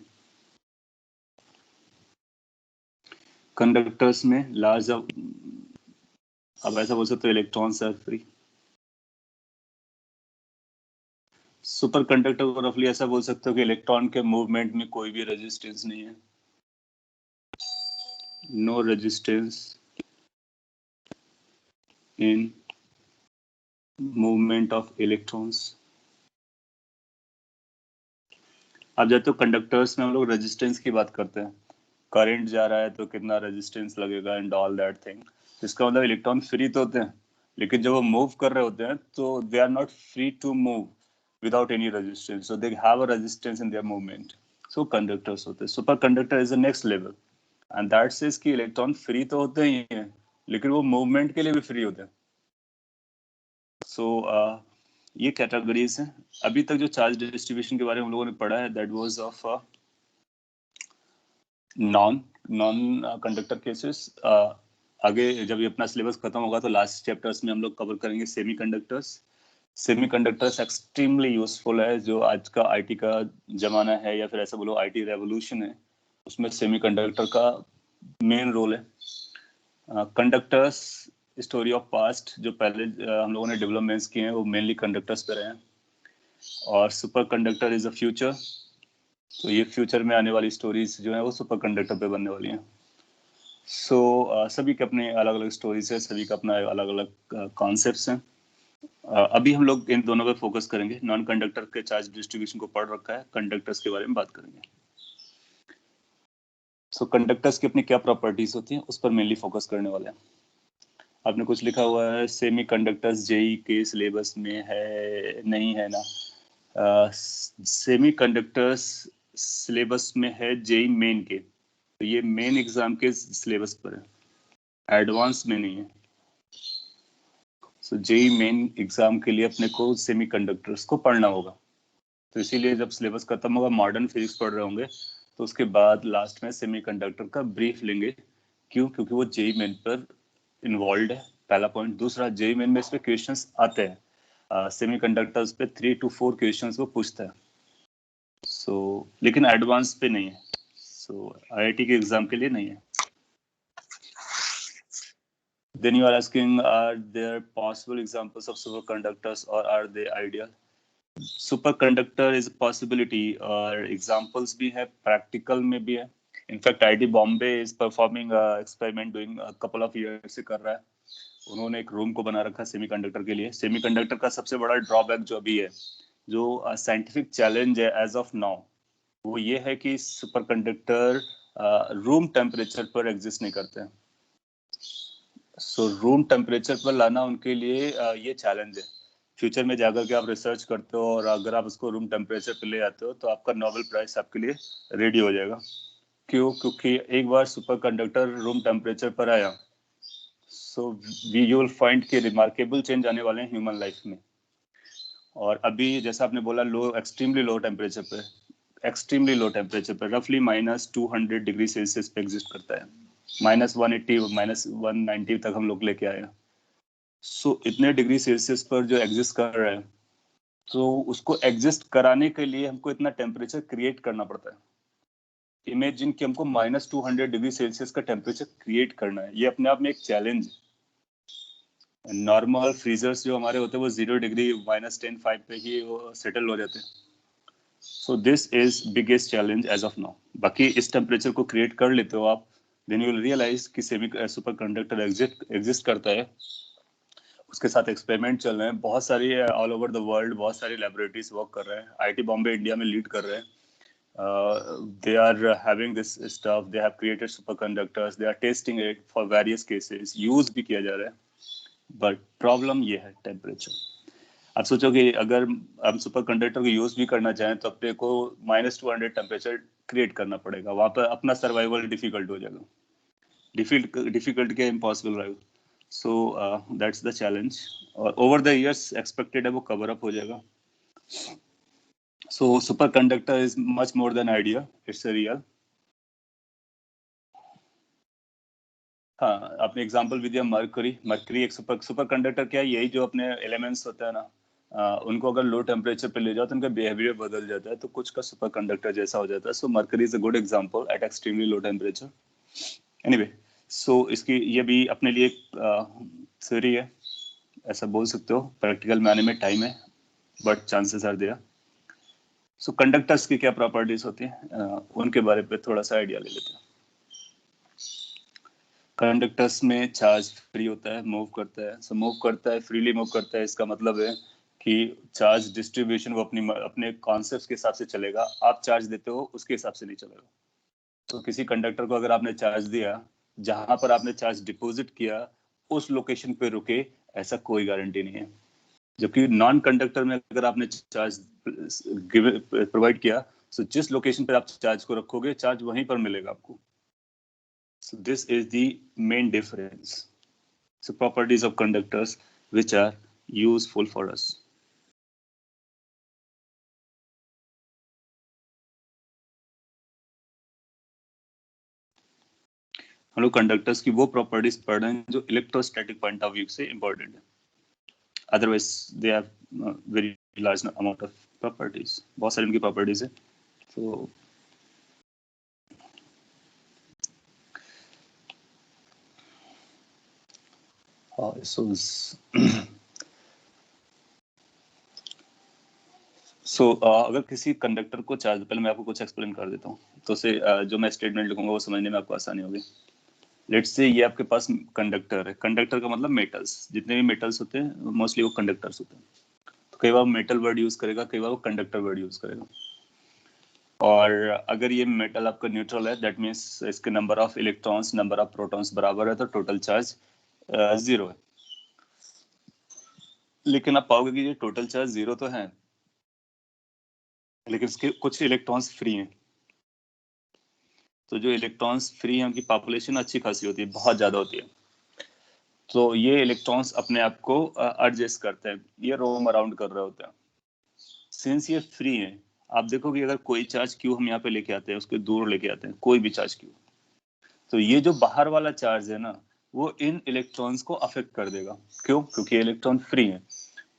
कंडक्टर्स में लार्ज, अब ऐसा बोल सकते हो electrons are free. Super conductor को रफली ऐसा बोल सकते हो कि इलेक्ट्रॉन के मूवमेंट में कोई भी रेजिस्टेंस नहीं है. No resistance in movement of electrons. आप जानते हो कंडक्टर्स में हम लोग रेजिस्टेंस की बात करते हैं. करंट जा रहा है तो कितना रेजिस्टेंस लगेगा एंड ऑल दैट थिंग. इसका मतलब इलेक्ट्रॉन फ्री तो होते हैं, लेकिन जब वो मूव कर रहे होते हैं तो they are not free to move without any resistance. So they have a resistance in their movement. So conductors होते हैं. Super conductor is the next level and that says कि इलेक्ट्रॉन फ्री तो होते ही हैं, लेकिन वो मूवमेंट के लिए भी फ्री होते हैं. सो ये कैटेगरीज हैं. अभी तक जो चार्ज डिस्ट्रीब्यूशन के बारे में हम लोगों ने पढ़ा है, that was of non conductor cases आगे जब ये अपना सिलेबस खत्म होगा तो लास्ट चैप्टर्स में हम लोग कवर करेंगे सेमीकंडक्टर्स एक्सट्रीमली यूजफुल है। जो आज का आईटी का जमाना है या फिर ऐसा बोलो आईटी रेवोल्यूशन है, उसमें सेमीकंडक्टर का मेन रोल है। कंडक्टर्स स्टोरी ऑफ पास्ट जो पहले हम लोगों ने डेवलपमेंट्स किए हैं वो मेनली कंडक्टर्स पे रहे हैं। और super conductor is a future, तो ये फ्यूचर में आने वाली स्टोरीज जो है वो सुपर कंडक्टर पे बनने वाली हैं। सो सभी के अपने अलग अलग स्टोरीज है, सभी का अपना अलग अलग कॉन्सेप्ट्स हैं। अभी हम लोग इन दोनों पे फोकस करेंगे। नॉन कंडक्टर के चार्ज डिस्ट्रीब्यूशन को पढ़ रखा है, कंडक्टर्स के बारे में बात करेंगे। सो कंडक्टर्स की अपनी क्या प्रॉपर्टीज होती हैं उस पर मेनली फोकस करने वाले हैं। आपने कुछ लिखा हुआ है सेमी कंडक्टर्स जेई के सिलेबस में है, नहीं है ना? सेमी कंडक्टर्स सिलेबस में है जेई मेन के, तो ये मेन एग्जाम के सिलेबस पर है, एडवांस में नहीं है। सो जेई मेन एग्जाम के लिए अपने को सेमी कंडक्टर्स को पढ़ना होगा। तो इसीलिए जब सिलेबस खत्म होगा, मॉडर्न फिजिक्स पढ़ रहे होंगे, तो उसके बाद लास्ट में सेमी कंडक्टर का ब्रीफ लेंगे। क्यों? क्योंकि वो जेई मेन पर इन्वॉल्व है, पहला पॉइंट। दूसरा, जेई मेन में इस पे क्वेश्चंस आते हैं, सेमी कंडक्टर्स पे 3 to 4 क्वेश्चंस वो पूछता है। सो लेकिन एडवांस पे नहीं है, सो आईआईटी के एग्जाम के लिए नहीं है। Then you are asking, are there possible examples of superconductors or are they ideal? Superconductor is a possibility और examples भी है, practical में भी है। In fact, IIT Bombay is performing a experiment doing a couple of years से कर रहा है। उन्होंने एक रूम को बना रखा सेमीकंडक्टर के लिए। सेमीकंडक्टर का सबसे बड़ा ड्रॉबैक जो अभी है, जो साइंटिफिक चैलेंज है एज ऑफ नाउ, वो ये है कि सुपरकंडक्टर रूम टेम्परेचर पर एग्जिस्ट नहीं करते हैं। सो रूम टेम्परेचर पर लाना उनके लिए ये चैलेंज है। फ्यूचर में जाकर के आप रिसर्च करते हो और अगर आप उसको रूम टेम्परेचर पर ले आते हो तो आपका नोबेल प्राइज आपके लिए रेडी हो जाएगा। क्यों? क्योंकि एक बार सुपर कंडक्टर रूम टेम्परेचर पर आया, सो यू विल फाइंड कि रिमार्केबल चेंज आने वाले हैं ह्यूमन लाइफ में। और अभी जैसा आपने बोला, एक्सट्रीमली लो टेम्परेचर पे रफली -200 डिग्री सेल्सियस पे एग्जिस्ट करता है। -180 -190 तक हम लोग लेके आए हैं। सो इतने डिग्री सेल्सियस पर जो एग्जिस्ट कर रहा है, तो उसको एग्जिस्ट कराने के लिए हमको इतना टेम्परेचर क्रिएट करना पड़ता है। इमेजिन कि हमको -200 डिग्री सेल्सियस का टेम्परेचर क्रिएट करना है, ये अपने आप में एक चैलेंज है। नॉर्मल फ्रीजर्स जो हमारे होते हैं वो 0 डिग्री -10 5 पे ही वो सेटल हो जाते हैं। So this is biggest challenge as of now. बाकी इस टेम्परेचर को क्रिएट कर लेते हो आप, देन यू विल रियलाइज कि सेमी सुपर कंडक्टर एग्जिस्ट करता है। उसके साथ एक्सपेरिमेंट चल रहे हैं बहुत सारी, ऑल ओवर द वर्ल्ड बहुत सारी लैबोरेटरीज वर्क कर रहे हैं। आईआईटी बॉम्बे इंडिया में लीड कर रहे हैं। they are having this stuff, they have created superconductors, they are testing it for various cases, use भी किया जा रहा है। बट प्रॉब्लम ये है टेम्परेचर। आप सोचो कि अगर हम सुपर कंडक्टर को यूज भी करना चाहें तो अपने को -200 टेम्परेचर क्रिएट करना पड़ेगा, वहां पर अपना सर्वाइवल डिफिकल्ट हो जाएगा। डिफिकल्ट क्या, इम्पॉसिबल रहेगा। सो दैट्स द चैलेंज, और ओवर द इयर्स एक्सपेक्टेड है वो कवर अप हो जाएगा। So superconductor is much more than idea, it's a real. हाँ, आपने एग्जांपल भी दिया मरकरी एक सुपर कंडक्टर क्या है, यही जो अपने एलिमेंट्स होते हैं ना, उनको अगर लो टेम्परेचर पे ले जाओ तो उनका बिहेवियर बदल जाता है, तो कुछ का सुपर कंडक्टर जैसा हो जाता है। So mercury is a good example at extremely low temperature. Anyway, so इसकी ये भी अपने लिए एक थ्योरी है, ऐसा बोल सकते हो। प्रैक्टिकल में आने में टाइम है, but chances are there. So conductors की क्या प्रॉपर्टीज होती हैं, उनके बारे पे थोड़ा सा आइडिया ले लेते हैं। कंडक्टर्स में चार्ज फ्री होता है, मूव करता है। सो मूव करता है, फ्रीली मूव करता है, इसका मतलब है कि चार्ज डिस्ट्रीब्यूशन वो अपने कॉन्सेप्ट के हिसाब से चलेगा। आप चार्ज देते हो उसके हिसाब से नहीं चलेगा। तो किसी कंडक्टर को अगर आपने चार्ज दिया, जहां पर आपने चार्ज डिपॉजिट किया उस लोकेशन पे रुके, ऐसा कोई गारंटी नहीं है। जबकि नॉन कंडक्टर में अगर आपने चार्ज प्रोवाइड किया, तो जिस लोकेशन पर आप चार्ज को रखोगे, चार्ज वहीं पर मिलेगा आपको। So this is the main difference. So properties of conductors which are useful for us. हम लोग कंडक्टर्स की वो प्रॉपर्टीज पढ़ रहे हैं जो इलेक्ट्रोस्टैटिक पॉइंट ऑफ व्यू से इंपॉर्टेंट है, otherwise they have very large amount of properties, बहुत सारी उनकी प्रॉपर्टीज है। तो अगर किसी कंडक्टर को चार्ज, पहले मैं आपको कुछ एक्सप्लेन कर देता हूँ, तो से जो मैं स्टेटमेंट लिखूंगा वो समझने में आपको आसानी होगी। लेट्स से ये आपके पास कंडक्टर है, कंडक्टर का मतलब मेटल्स, जितने भी मेटल्स होते हैं मोस्टली वो कंडक्टर्स होते हैं। तो कई बार मेटल वर्ड यूज करेगा, कई बार वो कंडक्टर वर्ड यूज करेगा। और अगर ये मेटल आपका न्यूट्रल है, दैट मीन्स इसके number of electrons number of protons बराबर है, तो टोटल चार्ज 0 है। लेकिन आप पाओगे कि ये टोटल चार्ज 0 तो है, लेकिन इसके कुछ इलेक्ट्रॉन्स फ्री हैं। तो जो इलेक्ट्रॉन्स फ्री हैं उनकी पॉपुलेशन अच्छी खासी होती है, बहुत ज्यादा होती है। तो ये इलेक्ट्रॉन्स अपने आप को एडजस्ट करते हैं, ये रोम अराउंड कर रहे होते हैं। सिंस ये फ्री है, आप देखोगे अगर कोई चार्ज क्यू हम यहाँ पे लेके आते हैं, उसके दूर लेके आते हैं, कोई भी चार्ज क्यू, तो ये जो बाहर वाला चार्ज है ना, वो इन इलेक्ट्रॉन्स को अफेक्ट कर देगा। क्यों? क्योंकि इलेक्ट्रॉन फ्री है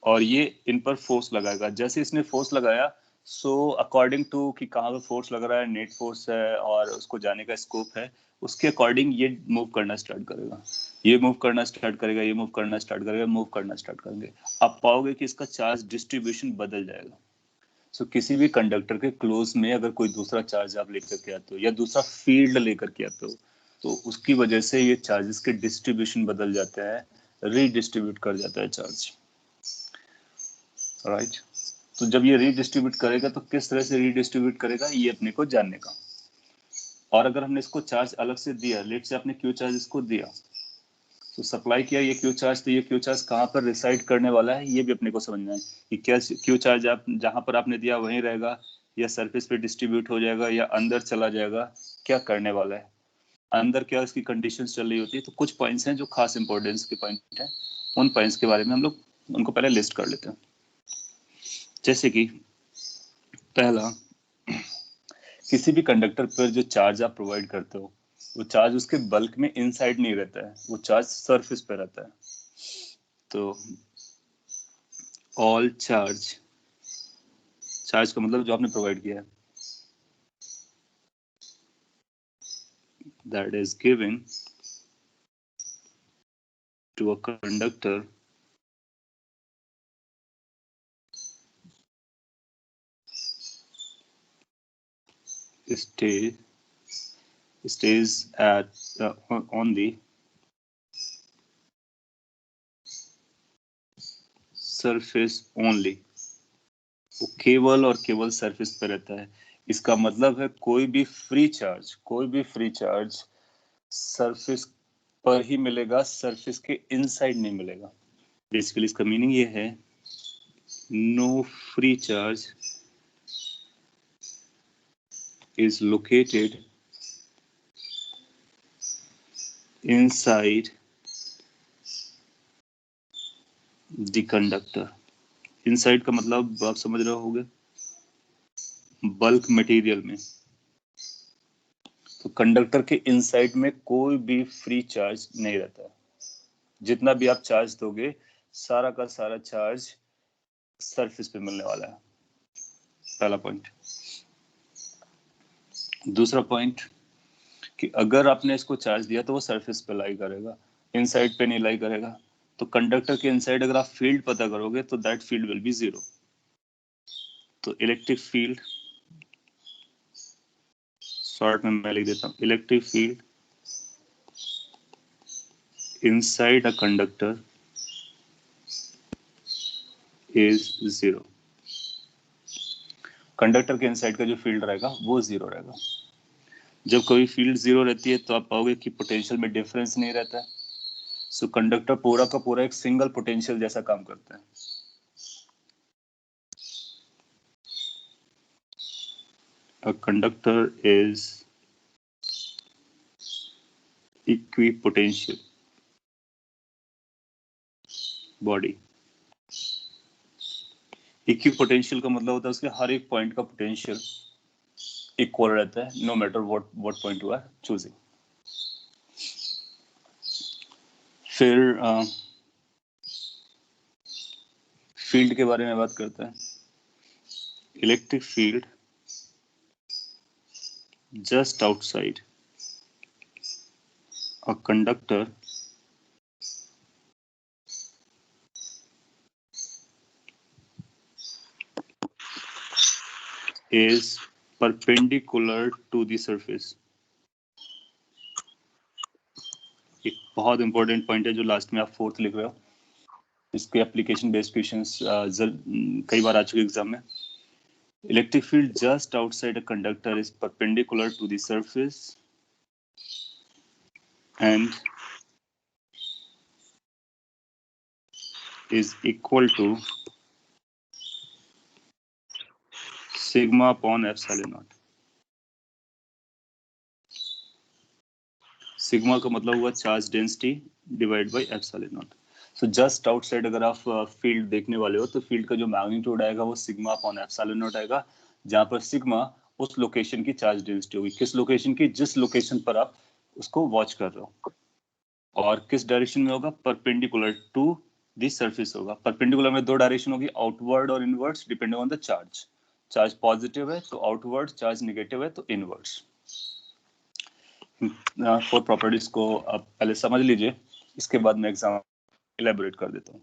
और ये इन पर फोर्स लगाएगा। जैसे इसने फोर्स लगाया, सो अकॉर्डिंग टू कि कहाँ पे फोर्स लग रहा है, नेट फोर्स है और उसको जाने का स्कोप है, उसके अकॉर्डिंग ये मूव करना स्टार्ट करेगा, ये मूव करना स्टार्ट करेगा, ये मूव करना स्टार्ट करेगा, मूव करना स्टार्ट करेंगे। आप पाओगे कि इसका चार्ज डिस्ट्रीब्यूशन बदल जाएगा। सो किसी भी कंडक्टर के क्लोज में अगर कोई दूसरा चार्ज आप लेकर के आते हो या दूसरा फील्ड लेकर के आते हो, तो उसकी वजह से ये चार्जेस के डिस्ट्रीब्यूशन बदल जाते हैं, रीडिस्ट्रीब्यूट कर जाता है चार्ज, राइट। तो जब ये रीडिस्ट्रीब्यूट करेगा तो किस तरह से रीडिस्ट्रीब्यूट करेगा, ये अपने को जानने का। और अगर हमने इसको चार्ज अलग से दिया, लेट से आपने क्यू चार्ज इसको दिया, तो सप्लाई किया ये क्यू चार्ज, तो ये क्यू चार्ज कहाँ पर रिसाइड करने वाला है, ये भी अपने को समझना है कि क्या क्यू चार्ज आप जहाँ पर आपने दिया वहीं रहेगा, या सरफेस पे डिस्ट्रीब्यूट हो जाएगा, या अंदर चला जाएगा, क्या करने वाला है, अंदर क्या इसकी कंडीशंस चल रही होती है। तो कुछ पॉइंट्स हैं जो खास इंपॉर्टेंस के पॉइंट हैं, उन पॉइंट्स के बारे में हम लोग उनको पहले लिस्ट कर लेते हैं। जैसे कि पहला, किसी भी कंडक्टर पर जो चार्ज आप प्रोवाइड करते हो, वो चार्ज उसके बल्क में इनसाइड नहीं रहता है, वो चार्ज सरफेस पे रहता है। तो ऑल चार्ज, चार्ज का मतलब जो आपने प्रोवाइड किया है, that is given to a conductor stays at on the surface only, वो केवल और केवल सरफेस पे रहता है। इसका मतलब है कोई भी फ्री चार्ज सरफेस पर ही मिलेगा, सरफेस के इनसाइड नहीं मिलेगा। बेसिकली इसका मीनिंग ये है, no free charge is located inside the conductor। inside का मतलब आप समझ रहे होगे, बल्क मटेरियल में। तो कंडक्टर के इनसाइड में कोई भी फ्री चार्ज नहीं रहता। जितना भी आप चार्ज दोगे, सारा का सारा चार्ज सरफेस पे मिलने वाला है, पहला पॉइंट। दूसरा पॉइंट कि अगर आपने इसको चार्ज दिया तो वो सरफेस पे लाई करेगा, इनसाइड पे नहीं लाई करेगा। तो कंडक्टर के इनसाइड अगर आप फील्ड पता करोगे तो दैट फील्ड विल बी 0। तो इलेक्ट्रिक फील्ड, शॉर्ट में मैं लिख देता हूँ, electric field inside a conductor is 0। Conductor के इनसाइड का जो फील्ड रहेगा वो 0 रहेगा। जब कोई फील्ड 0 रहती है तो आप पाओगे कि पोटेंशियल में डिफरेंस नहीं रहता है। सो कंडक्टर पूरा का पूरा एक सिंगल पोटेंशियल जैसा काम करता है। A conductor is equipotential body। Equipotential का मतलब होता है उसके हर एक पॉइंट का पोटेंशियल इक्वल रहता है, no matter what point you are choosing. फिर फील्ड के बारे में बात करते हैं. Electric field just outside a conductor is perpendicular to the surface. एक बहुत इंपॉर्टेंट पॉइंट है जो लास्ट में आप फोर्थ लिख रहे हो. इसके एप्लीकेशन बेस्ड क्वेश्चंस कई बार आ चुके एग्जाम में. Electric field just outside a conductor is perpendicular to the surface and is equal to sigma upon epsilon naught. Sigma का मतलब हुआ charge density divide by epsilon naught. So just outside अगर आप फील्ड देखने वाले हो तो फील्ड का जो मैग्नीट्यूड आएगा वो सिग्मा अपॉन एप्सिलॉन नॉट आएगा, जहां पर सिग्मा उस लोकेशन की चार्ज डेंसिटी होगी. किस लोकेशन की? जिस लोकेशन पर आप उसको वॉच कर रहे हो. और किस डायरेक्शन में होगा? परपेंडिकुलर टू द सरफेस होगा. परपेंडिकुलर में दो डायरेक्शन होगी, आउटवर्ड और inwards, depending on the charge. Charge positive है तो आउटवर्ड, चार्ज नेगेटिव है तो इनवर्ड्स. फोर प्रॉपर्टीज को आप पहले समझ लीजिए, इसके बाद मैं एग्जाम इलेबोरेट कर देता हूँ.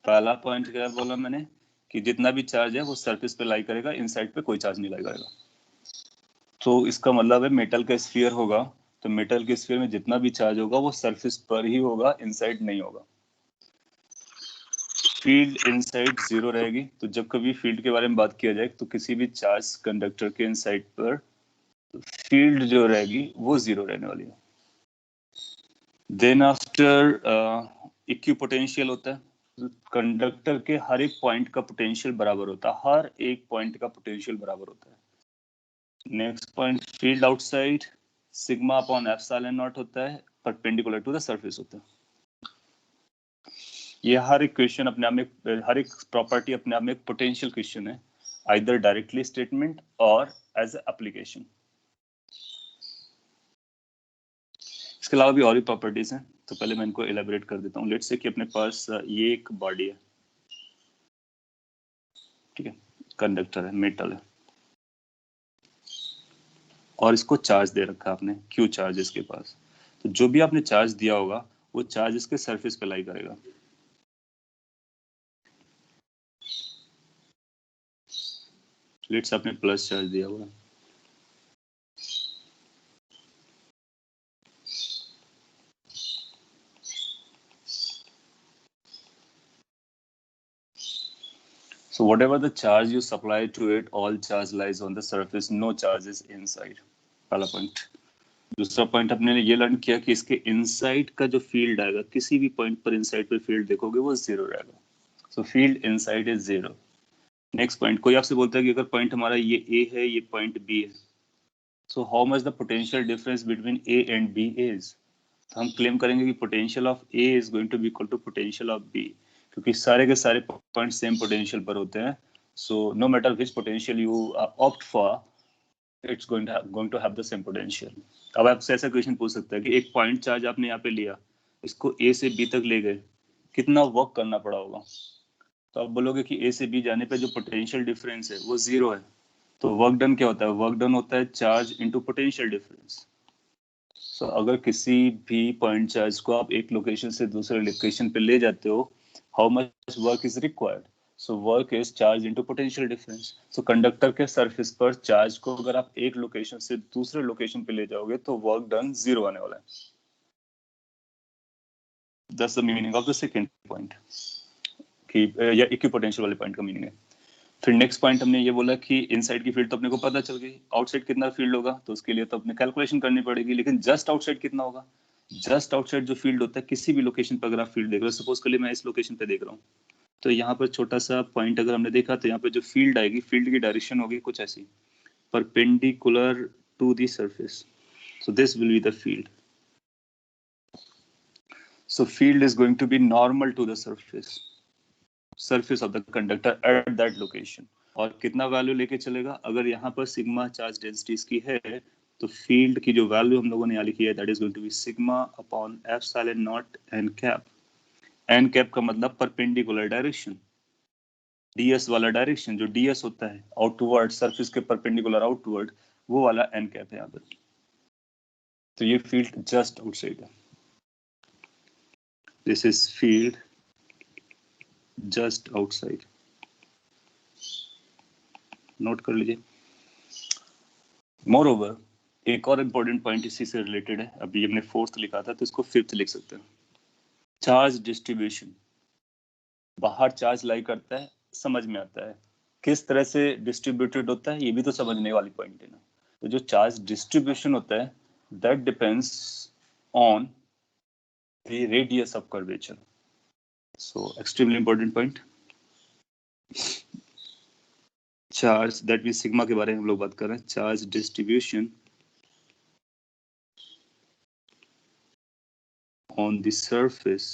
पहला पॉइंट क्या बोला मैंने कि जितना भी चार्ज है वो सरफेस पे लाई करेगा, इनसाइड पे कोई चार्ज नहीं लाई करेगा. तो इसका मतलब है मेटल का स्फीयर होगा तो मेटल के स्फीयर में जितना भी चार्ज होगा वो सरफेस पर ही होगा, इनसाइड नहीं होगा. फील्ड इनसाइड जीरो रहेगी. तो जब कभी फील्ड के बारे में बात किया जाए तो किसी भी चार्ज कंडक्टर के इनसाइड पर फील्ड जो रहेगी वो जीरो रहने वाली है. देन आफ्टर इक्विपोटेंशियल होता है. कंडक्टर के हर एक पॉइंट का पोटेंशियल बराबर होता है, हर एक पॉइंट का पोटेंशियल बराबर होता है. Next point field outside sigma upon epsilon not होता है, परपेंडिकुलर टू द सरफेस होता है. ये हर एक क्वेश्चन अपने आप में, हर एक प्रॉपर्टी अपने आप में एक पोटेंशियल क्वेश्चन है, आइदर डायरेक्टली स्टेटमेंट और एज एप्लीकेशन. इसके अलावा भी और भी प्रॉपर्टीज हैं, तो पहले मैं इनको एलेबोरेट कर देता हूँ. लेट्स से कि अपने पास ये एक बॉडी है, ठीक है, कंडक्टर है, मेटल है, और इसको चार्ज दे रखा है आपने, क्यू चार्ज इसके पास. तो जो भी आपने चार्ज दिया होगा वो चार्ज इसके सरफेस पे लाई करेगा. लेट्स आपने प्लस चार्ज दिया हुआ है. So whatever the charge you supply to it, all charge lies on the surface, no charge is inside. पहला पॉइंट. दूसरा पॉइंट अपने ये लर्न किया कि इसके इनसाइड का जो फील्ड आएगा, किसी भी पॉइंट पर इनसाइड पर फील्ड देखोगे वो जीरो रहेगा. सो field inside is zero. Next point, कोई आपसे बोलता है कि अगर पॉइंट हमारा ये ए है, ये पॉइंट बी है, so how much the potential difference between A and B is. तो हम क्लेम करेंगे कि potential of A is going to be equal to potential of B, क्योंकि सारे के सारे पॉइंट सेम पोटेंशियल पर होते हैं. So no matter which potential you opt for, it's going to have the same potential. अब आपसे ऐसा क्वेश्चन पूछ सकता है कि एक पॉइंट चार्ज आपने यहाँ पे लिया, इसको ए से बी तक ले गए, कितना वर्क करना पड़ा होगा? तो आप बोलोगे कि ए से बी जाने पे जो पोटेंशियल डिफरेंस है वो जीरो है. तो वर्क डन क्या होता है? वर्क डन होता है चार्ज इनटू पोटेंशियल डिफरेंस. सो अगर किसी भी पॉइंट चार्ज को आप एक लोकेशन से दूसरे लोकेशन पे ले जाते हो, how much work is required? So work is charge into potential difference. So conductor के सरफेस पर चार्ज को अगर आप एक लोकेशन से दूसरे लोकेशन पे ले जाओगे तो वर्क डन जीरो आने वाला है. That's the meaning of the second point, कि या इक्विपोटेंशियल वाले पॉइंट का मीनिंग है. फिर नेक्स्ट पॉइंट हमने ये बोला कि इनसाइड की फील्ड तो अपने को पता चल गई, आउटसाइड कितना फील्ड होगा तो उसके लिए तो अपने कैलकुलेशन करनी पड़ेगी. लेकिन जस्ट आउटसाइड कितना होगा? जस्ट आउटसाइड जो फील्ड होता है, किसी भी लोकेशन पर अगर आप फील्ड देख रहे हो, सपोज कर लिए मैं इस लोकेशन पे देख रहा हूँ, तो यहाँ पर छोटा सा पॉइंट अगर हमने देखा तो यहाँ पे जो फील्ड आएगी, फील्ड की डायरेक्शन होगी कुछ ऐसी, perpendicular to the surface. So this will be the field. So field is going to be normal to the surface of the conductor at that location. और कितना वैल्यू लेके चलेगा? अगर यहाँ पर सिग्मा चार्ज डेंसिटी इसकी है तो फील्ड की जो वैल्यू हम लोगों ने यहाँ लिखी है that is going to be sigma upon epsilon naught n cap. N cap का मतलब परपेंडिकुलर डायरेक्शन, ds वाला डायरेक्शन, जो ds होता है आउटवर्ड सरफेस के परपेंडिकुलर आउटवर्ड, वो वाला एन कैप है यहाँ पर। तो ये फील्ड जस्ट आउटसाइड है, this is field just outside, note कर लीजिए। मोर एक और इम्पोर्टेंट पॉइंट इसी से रिलेटेड है, अभी हमने फोर्थ लिखा था तो इसको फिफ्थ लिख सकते हैं। चार्ज डिस्ट्रीब्यूशन, बाहर चार्ज लाई करता है, समझ में आता है किस तरह से डिस्ट्रीब्यूटेड होता है, ये भी तो समझने वाली पॉइंट है ना। तो जो चार्ज डिस्ट्रीब्यूशन होता है that depends on the radius of curvature. So extremely important point. Charge that mean sigma के बारे में हम लोग बात कर रहे हैं। Charge distribution on the surface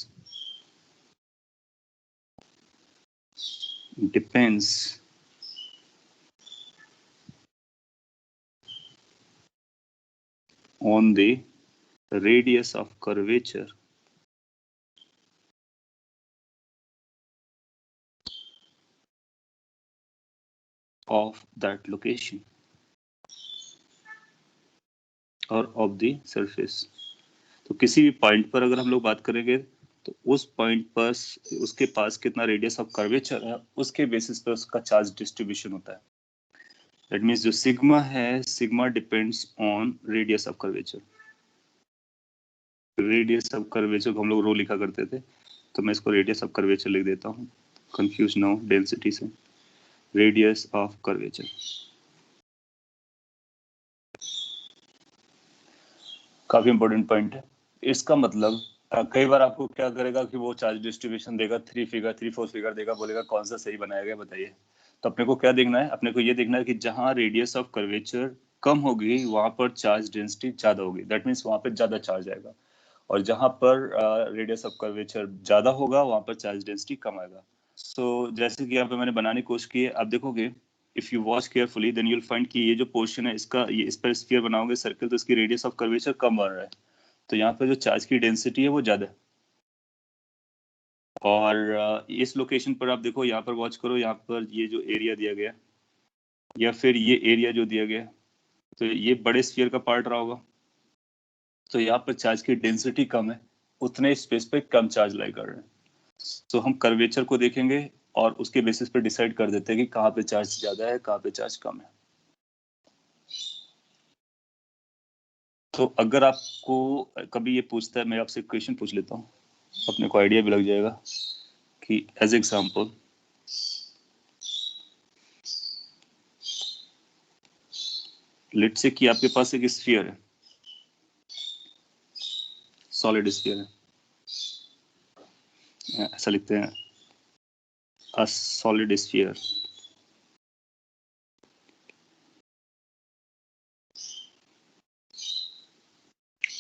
depends on the radius of curvature of that location or of the surface। तो किसी भी पॉइंट पर अगर हम लोग बात करेंगे तो उस पॉइंट पर उसके पास कितना रेडियस ऑफ कर्वेचर है, उसके बेसिस पर उसका चार्ज डिस्ट्रीब्यूशन होता है। दैट मीन्स जो सिग्मा है, sigma depends on radius of curvature. Radius of curvature को हम लोग रो लिखा करते थे, तो मैं इसको रेडियस ऑफ कर्वेचर लिख देता हूँ, कंफ्यूज ना हो डेंसिटी से। रेडियस ऑफ कर्वेचर, काफी इंपॉर्टेंट पॉइंट है। इसका मतलब कई बार आपको क्या करेगा कि वो चार्ज डिस्ट्रीब्यूशन देगा, 3-4 फिगर देगा, बोलेगा कौन सा सही बनाया गया बताइए। तो अपने को क्या देखना है, अपने को ये देखना है कि जहां रेडियस ऑफ कर्वेचर कम होगी वहां पर चार्ज डेंसिटी ज्यादा होगी, दैट मीन्स वहां पर ज्यादा चार्ज आएगा। और जहां पर रेडियस ऑफ कर्वेचर ज्यादा होगा वहां पर चार्ज डेंसिटी कम आएगा। सो जैसे कि यहाँ पे मैंने बनाने की कोशिश की है, आप देखोगे if you watch carefully then you'll find कि ये जो पोर्शन है इसका, ये इस पर स्फीयर बनाओगे सर्कल, तो इसकी रेडियस ऑफ कर्वेचर कम बन रहा है, तो यहाँ पे जो चार्ज की डेंसिटी है वो ज्यादा है। और इस लोकेशन पर आप देखो, यहाँ पर वॉच करो, यहाँ पर ये जो एरिया दिया गया या फिर ये एरिया जो दिया गया, तो ये बड़े स्फीयर का पार्ट रहा होगा, तो यहाँ पर चार्ज की डेंसिटी कम है, उतने स्पेस पे कम चार्ज लाई कर रहे हैं। तो हम कर्वेचर को देखेंगे और उसके बेसिस पे डिसाइड कर देते हैं कि कहाँ पे चार्ज ज्यादा है, कहाँ पे चार्ज कम है। तो अगर आपको कभी ये पूछता है, मैं आपसे क्वेश्चन पूछ लेता हूँ, अपने को आइडिया भी लग जाएगा कि एज एग्जाम्पल लेट्स से कि आपके पास एक स्फीयर है, सॉलिड स्फीयर है, ऐसा लिखते हैं a solid sphere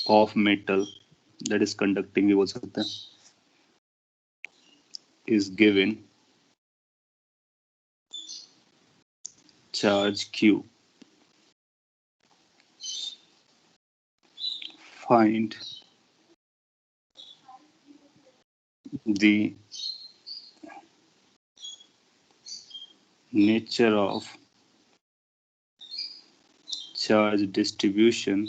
of metal that is conducting भी बोल सकते हैं, is given charge q, find the nature of charge distribution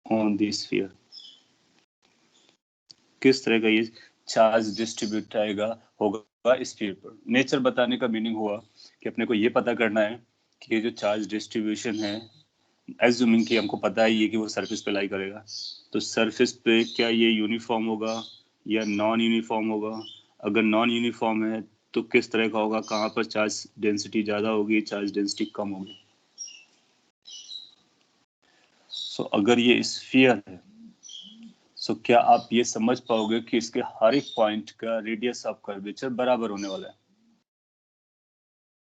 on the sphere। किस तरह का ये चार्ज डिस्ट्रीब्यूट आएगा होगा स्फीयर पर। नेचर बताने का मीनिंग हुआ कि अपने को ये पता करना है कि ये जो चार्ज डिस्ट्रीब्यूशन है, एज्यूमिंग कि हमको पता ही है कि वो सरफेस पे लाई करेगा, तो सरफेस पे क्या ये यूनिफॉर्म होगा या नॉन यूनिफॉर्म होगा। अगर नॉन यूनिफॉर्म है तो किस तरह का होगा, कहाँ पर चार्ज डेंसिटी ज़्यादा होगी, चार्ज डेंसिटी कम होगी। सो अगर ये स्फीयर है, सो क्या आप ये समझ पाओगे कि इसके हर एक पॉइंट का रेडियस ऑफ कर्वेचर बराबर होने वाला है।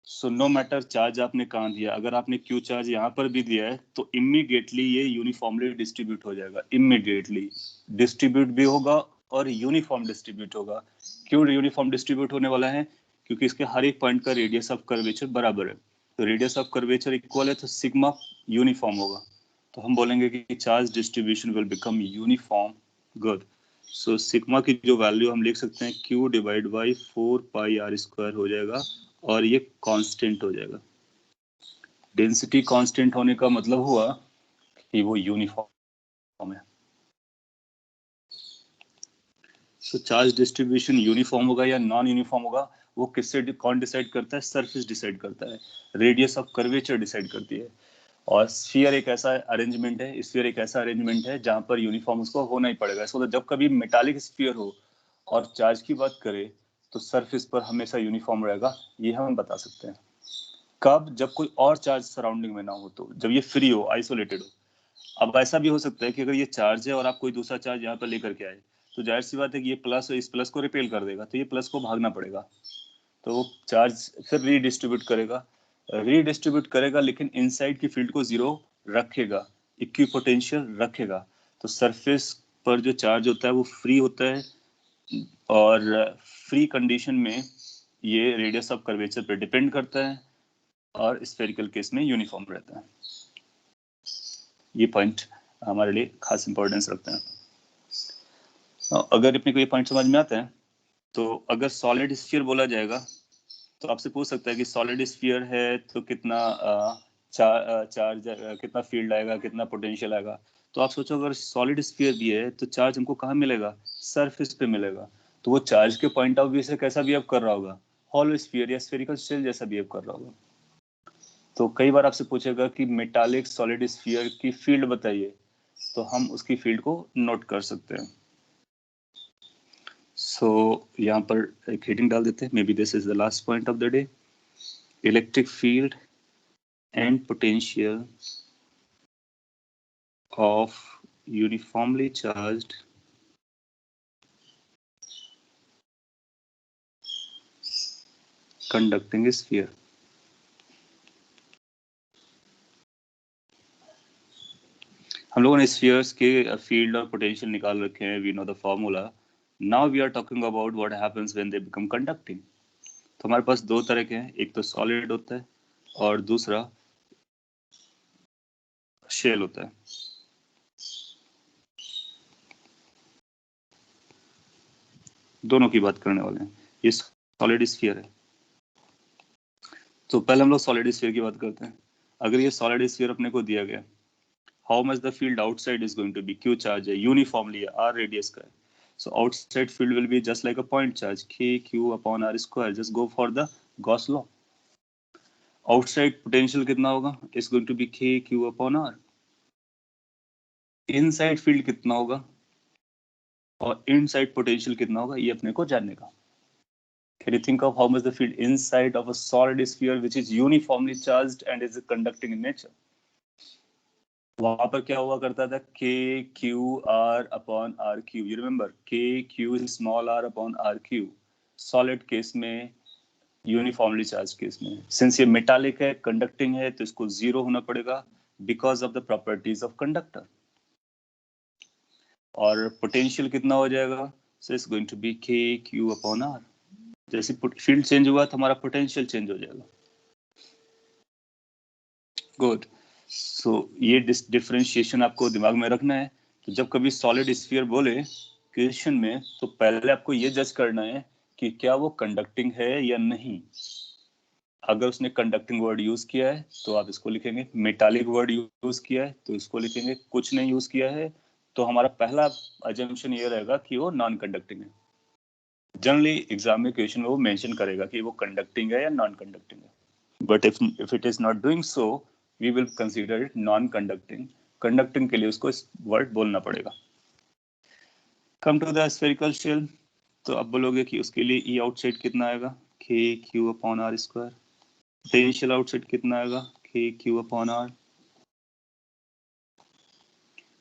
सो नो मैटर चार्ज आपने कहाँ दिया, अगर आपने क्यू चार्ज यहाँ पर भी दिया है तो इमीडिएटली ये यूनिफॉर्मली डिस्ट्रीब्यूट हो जाएगा, इमीडिएटली डिस्ट्रीब्यूट भी होगा और यूनिफॉर्म डिस्ट्रीब्यूट होगा। क्यों यूनिफॉर्म डिस्ट्रीब्यूट होने वाला है, क्योंकि इसके हर एक पॉइंट का रेडियस ऑफ कर्वेचर बराबर है। तो रेडियस ऑफ कर्वेचर इक्वल है तो सिग्मा यूनिफॉर्म होगा, तो हम बोलेंगे कि charge distribution will become uniform. Good. So sigma की जो वैल्यू हम लिख सकते हैं Q डिवाइड बाई 4πr² हो जाएगा, और ये कांस्टेंट हो जाएगा। डेंसिटी कांस्टेंट होने का मतलब हुआ कि वो यूनिफॉर्म है। सो चार्ज डिस्ट्रीब्यूशन यूनिफॉर्म होगा या नॉन यूनिफॉर्म होगा, वो किससे कौन डिसाइड करता है? सरफेस डिसाइड करता है, रेडियस ऑफ कर्वेचर डिसाइड करती है। और स्फीयर एक ऐसा अरेंजमेंट है, स्फीयर एक ऐसा अरेंजमेंट है जहां पर यूनिफॉर्म उसको होना ही पड़ेगा। इसको जब कभी मेटालिक स्फीयर हो और चार्ज की बात करें तो सरफेस पर हमेशा यूनिफॉर्म रहेगा, ये हम बता सकते हैं। कब? जब कोई और चार्ज सराउंडिंग में ना हो, तो जब ये फ्री हो, आइसोलेटेड हो। अब ऐसा भी हो सकता है कि अगर ये चार्ज है और आप कोई दूसरा चार्ज यहाँ पर लेकर के आए, तो जाहिर सी बात है कि ये प्लस इस प्लस को रिपेल कर देगा, तो ये प्लस को भागना पड़ेगा, तो वो चार्ज फिर रीडिस्ट्रीब्यूट करेगा लेकिन इनसाइड की फील्ड को जीरो रखेगा, इक्विपोटेंशियल रखेगा। तो सरफेस पर जो चार्ज होता है वो फ्री होता है, और फ्री कंडीशन में ये रेडियस ऑफ कर्वेचर पर डिपेंड करता है, और स्फेरिकल केस में यूनिफॉर्म रहता है। ये पॉइंट हमारे लिए खास इंपॉर्टेंस रखते हैं। अगर अपने को ये पॉइंट समझ में आता है, तो अगर सॉलिड स्फीयर बोला जाएगा तो आपसे पूछ सकता है कि सॉलिड स्फीयर है तो कितना चार्ज कितना फील्ड आएगा, कितना पोटेंशियल आएगा। तो आप सोचो अगर सॉलिड स्फीयर भी है तो चार्ज हमको कहाँ मिलेगा? सरफेस पे मिलेगा। तो वो चार्ज के पॉइंट ऑफ व्यू से कैसा बिहेव कर रहा होगा? हॉलो स्फीयर या स्फेरिकल शेल जैसा बिहेव कर रहा होगा। तो कई बार आपसे पूछेगा कि मेटालिक सॉलिड स्फीयर की फील्ड बताइए, तो हम उसकी फील्ड को नोट कर सकते हैं। सो यहाँ पर एक हेडिंग डाल देते हैं, may be this is the last point of the day. Electric field and potential of uniformly charged conducting sphere। हम लोगों ने स्फीयर्स के फील्ड और पोटेंशियल निकाल रखे हैं, we know the formula. Now we are talking about what happens when they become conducting. तो हमारे पास दो तरह के हैं, एक तो सॉलिड होता है और दूसरा शेल होता है। दोनों की बात करने वाले हैं। ये सॉलिड स्फीयर है, तो पहले हम लोग सॉलिड स्फीयर की बात करते हैं। अगर ये सॉलिड स्फीयर अपने को दिया गया, how much the field outside is going to be? Q charge है, uniformly है, r radius का है, so outside field will be just like a point charge, k q upon r square। just go for the Gauss law। outside potential कितना होगा? is going to be k q upon r। inside field कितना होगा और inside potential कितना होगा, ये अपने को जानने का। Can you think of how much the field inside of a solid sphere which is uniformly charged and is conducting in nature? वहां पर क्या हुआ करता था? k q r upon r cube. You remember k q small r upon r cube, solid case में, यूनिफॉर्मली चार्ज केस में। सिंस ये मेटालिक है, कंडक्टिंग है, तो इसको जीरो होना पड़ेगा because of the properties of conductor. और पोटेंशियल कितना हो जाएगा? So it's going to be k q upon r। जैसे फील्ड चेंज हुआ तो हमारा पोटेंशियल चेंज हो जाएगा। गुड। सो ये डिफरेंशिएशन आपको दिमाग में रखना है। तो जब कभी सॉलिड स्फीयर बोले क्वेश्चन में, तो पहले आपको ये जज करना है कि क्या वो कंडक्टिंग है या नहीं। अगर उसने कंडक्टिंग वर्ड यूज किया है तो आप इसको लिखेंगे, मेटालिक वर्ड यूज किया है तो इसको लिखेंगे, कुछ नहीं यूज किया है तो हमारा पहला अजम्पशन ये रहेगा कि वो नॉन कंडक्टिंग है। जनरली एग्जाम में क्वेश्चन में वो मेंशन करेगा कि वो कंडक्टिंग है या नॉन कंडक्टिंग है, but if it is not doing so we will consider it non conducting। Conducting के लिए उसको इस वर्ड बोलना पड़ेगा। Come to the spherical shell, तो अब बोलोगे कि उसके लिए ई आउटसाइड कितना आएगा? k q upon r square. Potential outside कितना आएगा? k q upon r।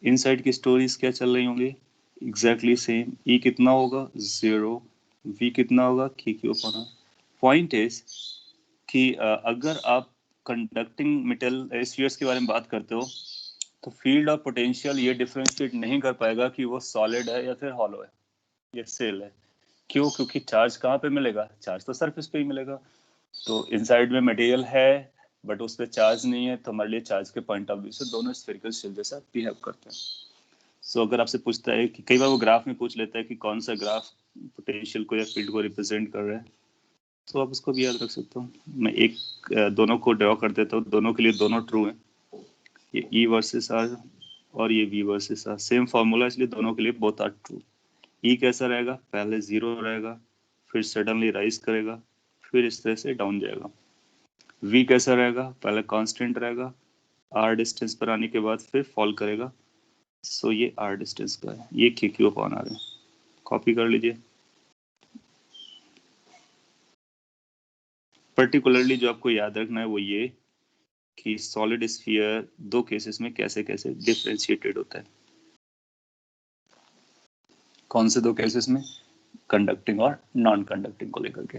Inside की स्टोरीज क्या चल रही होंगी? Exactly same. ई कितना होगा? 0। v कितना होगा? k q upon r। Point is कि अगर आप कंडक्टिंग मेटल स्फीयर्स के बारे में बात करते हो तो फील्ड और पोटेंशियल ये डिफरेंशिएट नहीं कर पाएगा कि वो सॉलिड है या फिर हॉलो है या सेल है। क्यों? क्योंकि चार्ज कहाँ पे मिलेगा? चार्ज तो सरफेस पे ही मिलेगा। तो इनसाइड में मटेरियल है बट उस पर चार्ज नहीं है, तो हमारे लिए चार्ज के पॉइंट ऑफ व्यू से दोनों स्फेरिकल शेल जैसा बिहेव करते हैं। सो अगर आपसे पूछता है कि कई बार वो ग्राफ में पूछ लेता है कि कौन सा ग्राफ पोटेंशियल को या फील्ड को रिप्रेजेंट कर रहा है, तो आप उसको भी याद रख सकते हो। मैं दोनों को ड्रॉ कर देता हूँ, दोनों के लिए दोनों ट्रू हैं। ये E वर्सेस आर और ये V versus r, same formula, इसलिए दोनों के लिए बोथ आर ट्रू। E कैसा रहेगा, पहले 0 रहेगा, फिर सडनली राइज करेगा, फिर इस तरह से डाउन जाएगा। V कैसा रहेगा, पहले कांस्टेंट रहेगा, R डिस्टेंस पर आने के बाद फिर फॉल करेगा। सो ये R डिस्टेंस का है, ये QQ अपॉन R है। कॉपी कर लीजिए। पर्टिकुलरली जो आपको याद रखना है वो ये कि सॉलिड स्फीयर दो केसेस में कैसे कैसे डिफरेंशिएटेड होता है। कौन से दो केसेस में, कंडक्टिंग और नॉन कंडक्टिंग को लेकर के।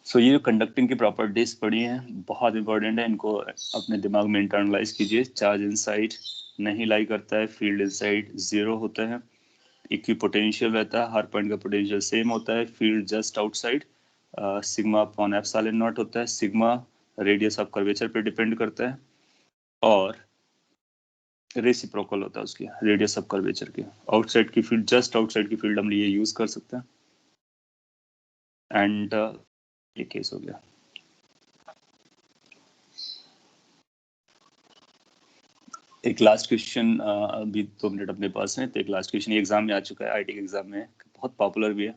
सो ये जो कंडक्टिंग की प्रॉपर्टीज पढ़ी हैं बहुत इंपॉर्टेंट है, इनको अपने दिमाग में इंटरनलाइज कीजिए। चार्ज इनसाइड नहीं लाई करता है, फील्ड इनसाइड 0 होता है, इक्विपोटेंशियल रहता है, हर पॉइंट का पोटेंशियल सेम होता है, field just outside sigma upon epsilon not होता है। सिग्मा रेडियस ऑफ कर्वेचर पे डिपेंड करता है और रेसिप्रोकल होता है उसकी, रेडियस ऑफ कर्वेचर के। आउटसाइड की फील्ड, जस्ट आउटसाइड की फील्ड हम ये यूज कर सकते हैं। एंड ये केस हो गया। एक लास्ट क्वेश्चन, अभी 2 मिनट अपने पास है, तो एक लास्ट क्वेश्चन एग्जाम में आ चुका है, आईटी के एग्जाम में, बहुत पॉपुलर भी है,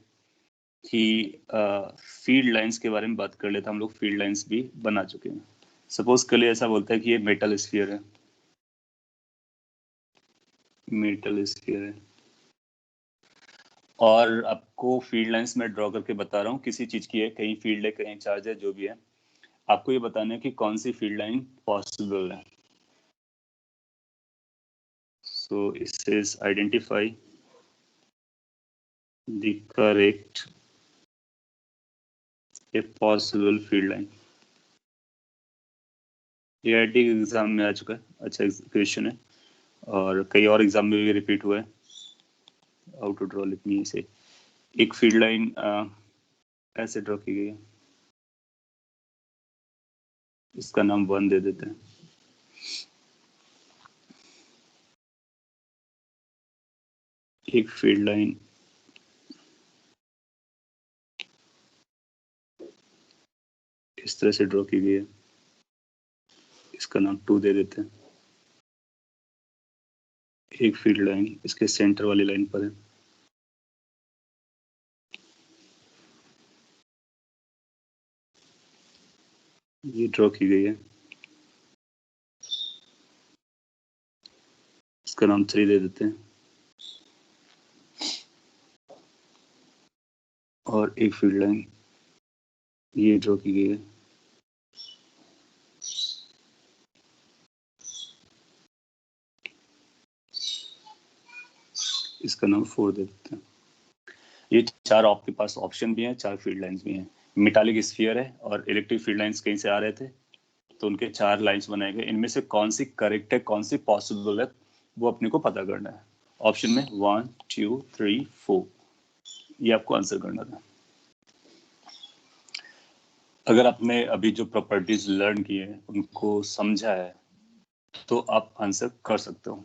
कि फील्ड लाइंस के बारे में बात कर लेते हैं हम लोग। फील्ड लाइंस भी बना चुके हैं। सपोज कर लिए ऐसा बोलता है कि ये मेटल स्फीयर है, मेटल स्फीयर है, और आपको फील्ड लाइंस में ड्रॉ करके बता रहा हूँ, किसी चीज की है, कहीं फील्ड है कहीं चार्ज है, जो भी है, आपको ये बताना है कि कौन सी फील्ड लाइन पॉसिबल है। So it says identify the correct a possible field line. ये आईटी एग्जाम में आ चुका है, अच्छा क्वेश्चन है, और कई और एग्जाम में भी रिपीट हुआ है। How to draw, let me say. एक फील्ड लाइन ऐसे ड्रॉ की गई है, इसका नाम 1 दे देते हैं। एक फील्ड लाइन इस तरह से ड्रॉ की गई है, इसका नाम 2 दे देते हैं। एक फील्ड लाइन इसके सेंटर वाली लाइन पर है, ये ड्रॉ की गई है, इसका नाम 3 दे देते हैं। और एक फील्ड लाइन ये ड्रॉ की गई है, इसका नाम 4 दे देते हैं। ये 4 आपके पास ऑप्शन भी हैं, 4 फील्ड लाइंस भी हैं। मेटालिक स्फीयर है और इलेक्ट्रिक फील्ड लाइंस कहीं से आ रहे थे, तो उनके 4 लाइंस बनाए गए। इनमें से कौन सी करेक्ट है, कौन सी पॉसिबल है, वो अपने को पता करना है। ऑप्शन में 1 2 3 4 ये आपको आंसर करना था। अगर आपने अभी जो प्रॉपर्टीज लर्न की है उनको समझा है तो आप आंसर कर सकते हो।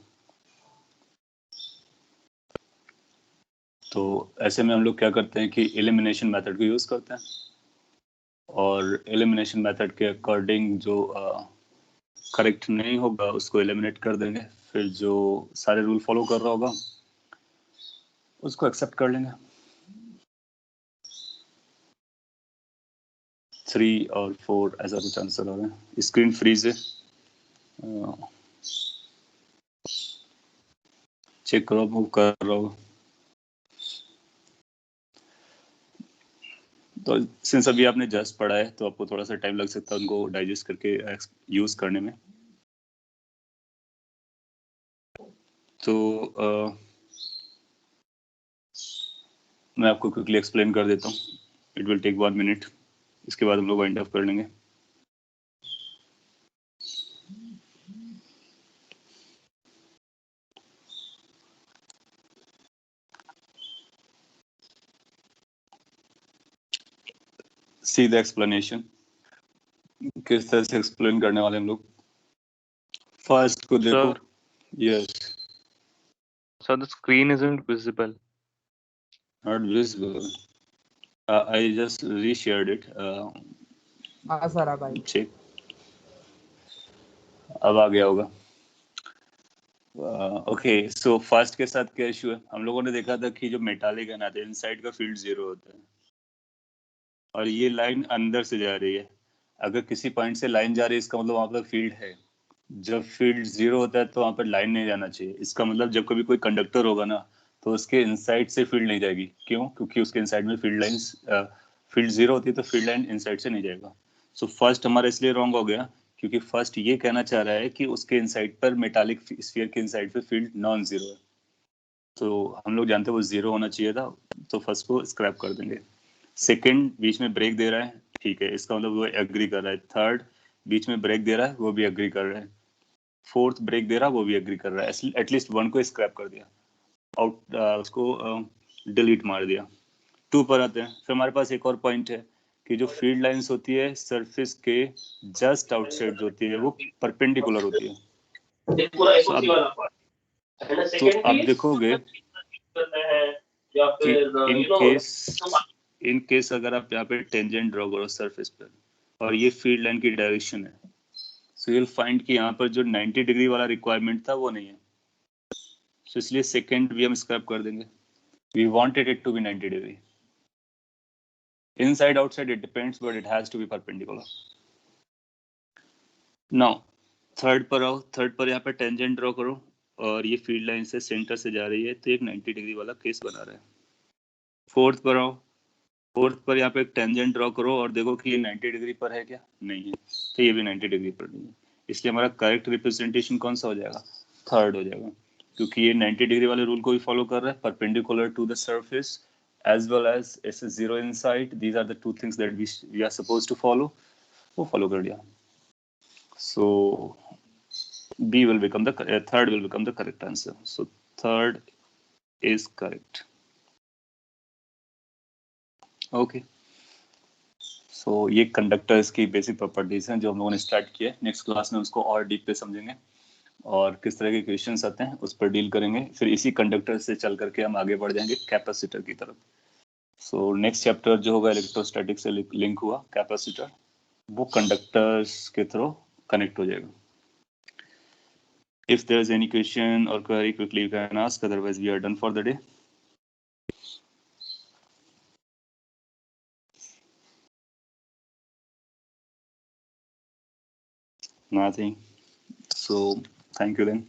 तो ऐसे में हम लोग क्या करते हैं कि एलिमिनेशन मेथड को यूज करते हैं, और एलिमिनेशन मेथड के अकॉर्डिंग जो करेक्ट नहीं होगा उसको एलिमिनेट कर देंगे, फिर जो सारे रूल फॉलो कर रहा होगा उसको एक्सेप्ट कर लेंगे। 3 और 4 ऐसा कुछ आंसर हो रहा है। स्क्रीन फ्रीज है, चेक करो, मूव कर रहा हो तो। सिंस अभी आपने जस्ट पढ़ा है तो आपको थोड़ा सा टाइम लग सकता है उनको डाइजेस्ट करके यूज करने में। तो मैं आपको क्विकली एक्सप्लेन कर देता हूँ, इट विल टेक 1 मिनट, इसके बाद हम लोग वाइंड अप कर लेंगे। सी द एक्सप्लेनेशन किस तरह से एक्सप्लेन करने वाले हम लोग? फर्स्ट को देखो. Yes, So the screen isn't visible. not visible. I just reshared it. हाँ सर अब आई। check. अब आ गया होगा. ओके, सो फर्स्ट के साथ क्या इशू है? हम लोगों ने देखा था कि जो मेटालिक है ना, तो इनसाइड का फील्ड 0 होता है और ये लाइन अंदर से जा रही है. अगर किसी पॉइंट से लाइन जा रही है, इसका मतलब वहां पर फील्ड है. जब फील्ड 0 होता है तो वहां पर लाइन नहीं जाना चाहिए. इसका मतलब जब कभी कोई कंडक्टर होगा ना, तो उसके इनसाइड से फील्ड नहीं जाएगी. क्यों? क्योंकि उसके इनसाइड में फील्ड लाइंस, फील्ड 0 होती है तो फील्ड लाइन इनसाइड से नहीं जाएगा. सो फर्स्ट हमारा इसलिए रॉन्ग हो गया क्योंकि फर्स्ट ये कहना चाह रहा है कि उसके इनसाइड पर मेटालिक स्फीयर के इनसाइड पे फील्ड नॉन जीरो है. तो हम लोग जानते हैं वो 0 होना चाहिए था, तो फर्स्ट को स्क्रैप कर देंगे. सेकंड बीच में ब्रेक दे रहा है, ठीक है, इसका मतलब वो एग्री कर रहा है. थर्ड बीच में ब्रेक दे रहा है, वो भी एग्री कर रहा है. फोर्थ ब्रेक दे रहा है, वो भी एग्री कर रहा है. एटलीस्ट वन को स्क्रैप कर दिया, आउट, उसको डिलीट मार दिया. 2 पर आते हैं. फिर हमारे पास एक और पॉइंट है कि जो फील्ड लाइंस होती है सरफेस के जस्ट आउटसाइड जो होती है वो परपेंडिकुलर होती है. तो आप देखोगे कि इन केस अगर आप यहाँ पे टेंजेंट ड्रॉ करो सरफेस पर और ये फील्ड लाइन की डायरेक्शन है, सो यू विल फाइंड कि यहाँ पर जो 90 डिग्री वाला रिक्वायरमेंट था वो नहीं है. सो इसलिए सेकंड भी हम स्क्रैप कर देंगे. We wanted it to be 90 degree. Inside outside it depends, but it has to be perpendicular. Now third पर आओ. थर्ड पर यहाँ पे टेंजेंट ड्रॉ करो और ये फील्ड लाइन से सेंटर से जा रही है, तो एक 90 डिग्री वाला केस बना रहा है. फोर्थ पर आओ. फोर्थ पर यहाँ पे एक टेंजेंट ड्रॉ करो और देखो कि ये 90 डिग्री पर है क्या? नहीं है, तो ये भी 90 डिग्री पर नहीं है. इसलिए हमारा करेक्ट रिप्रेजेंटेशन कौन सा हो जाएगा? थर्ड हो जाएगा, क्योंकि ये 90 डिग्री वाले रूल को भी फॉलो कर रहा है, perpendicular to the surface as well as it's a 0 inside. These are the two things that we are supposed to follow. वो follow कर लिया. So B will become the third will become the correct answer. So third is correct. Okay. So ये कंडक्टर्स की बेसिक प्रॉपर्टीज हैं जो हम लोगों ने स्टार्ट किया. नेक्स्ट क्लास में उसको और डीप पे समझेंगे और किस तरह के क्वेश्चंस आते हैं उस पर डील करेंगे. फिर इसी कंडक्टर से चल करके हम आगे बढ़ जाएंगे कैपेसिटर की तरफ. सो नेक्स्ट चैप्टर जो होगा इलेक्ट्रोस्टैटिक से लिंक हुआ कैपेसिटर, वो कंडक्टर्स के थ्रू कनेक्ट हो जाएगा. If there's any question or query, quickly you can ask. Otherwise, we are done for the day. Nothing. So thank you then.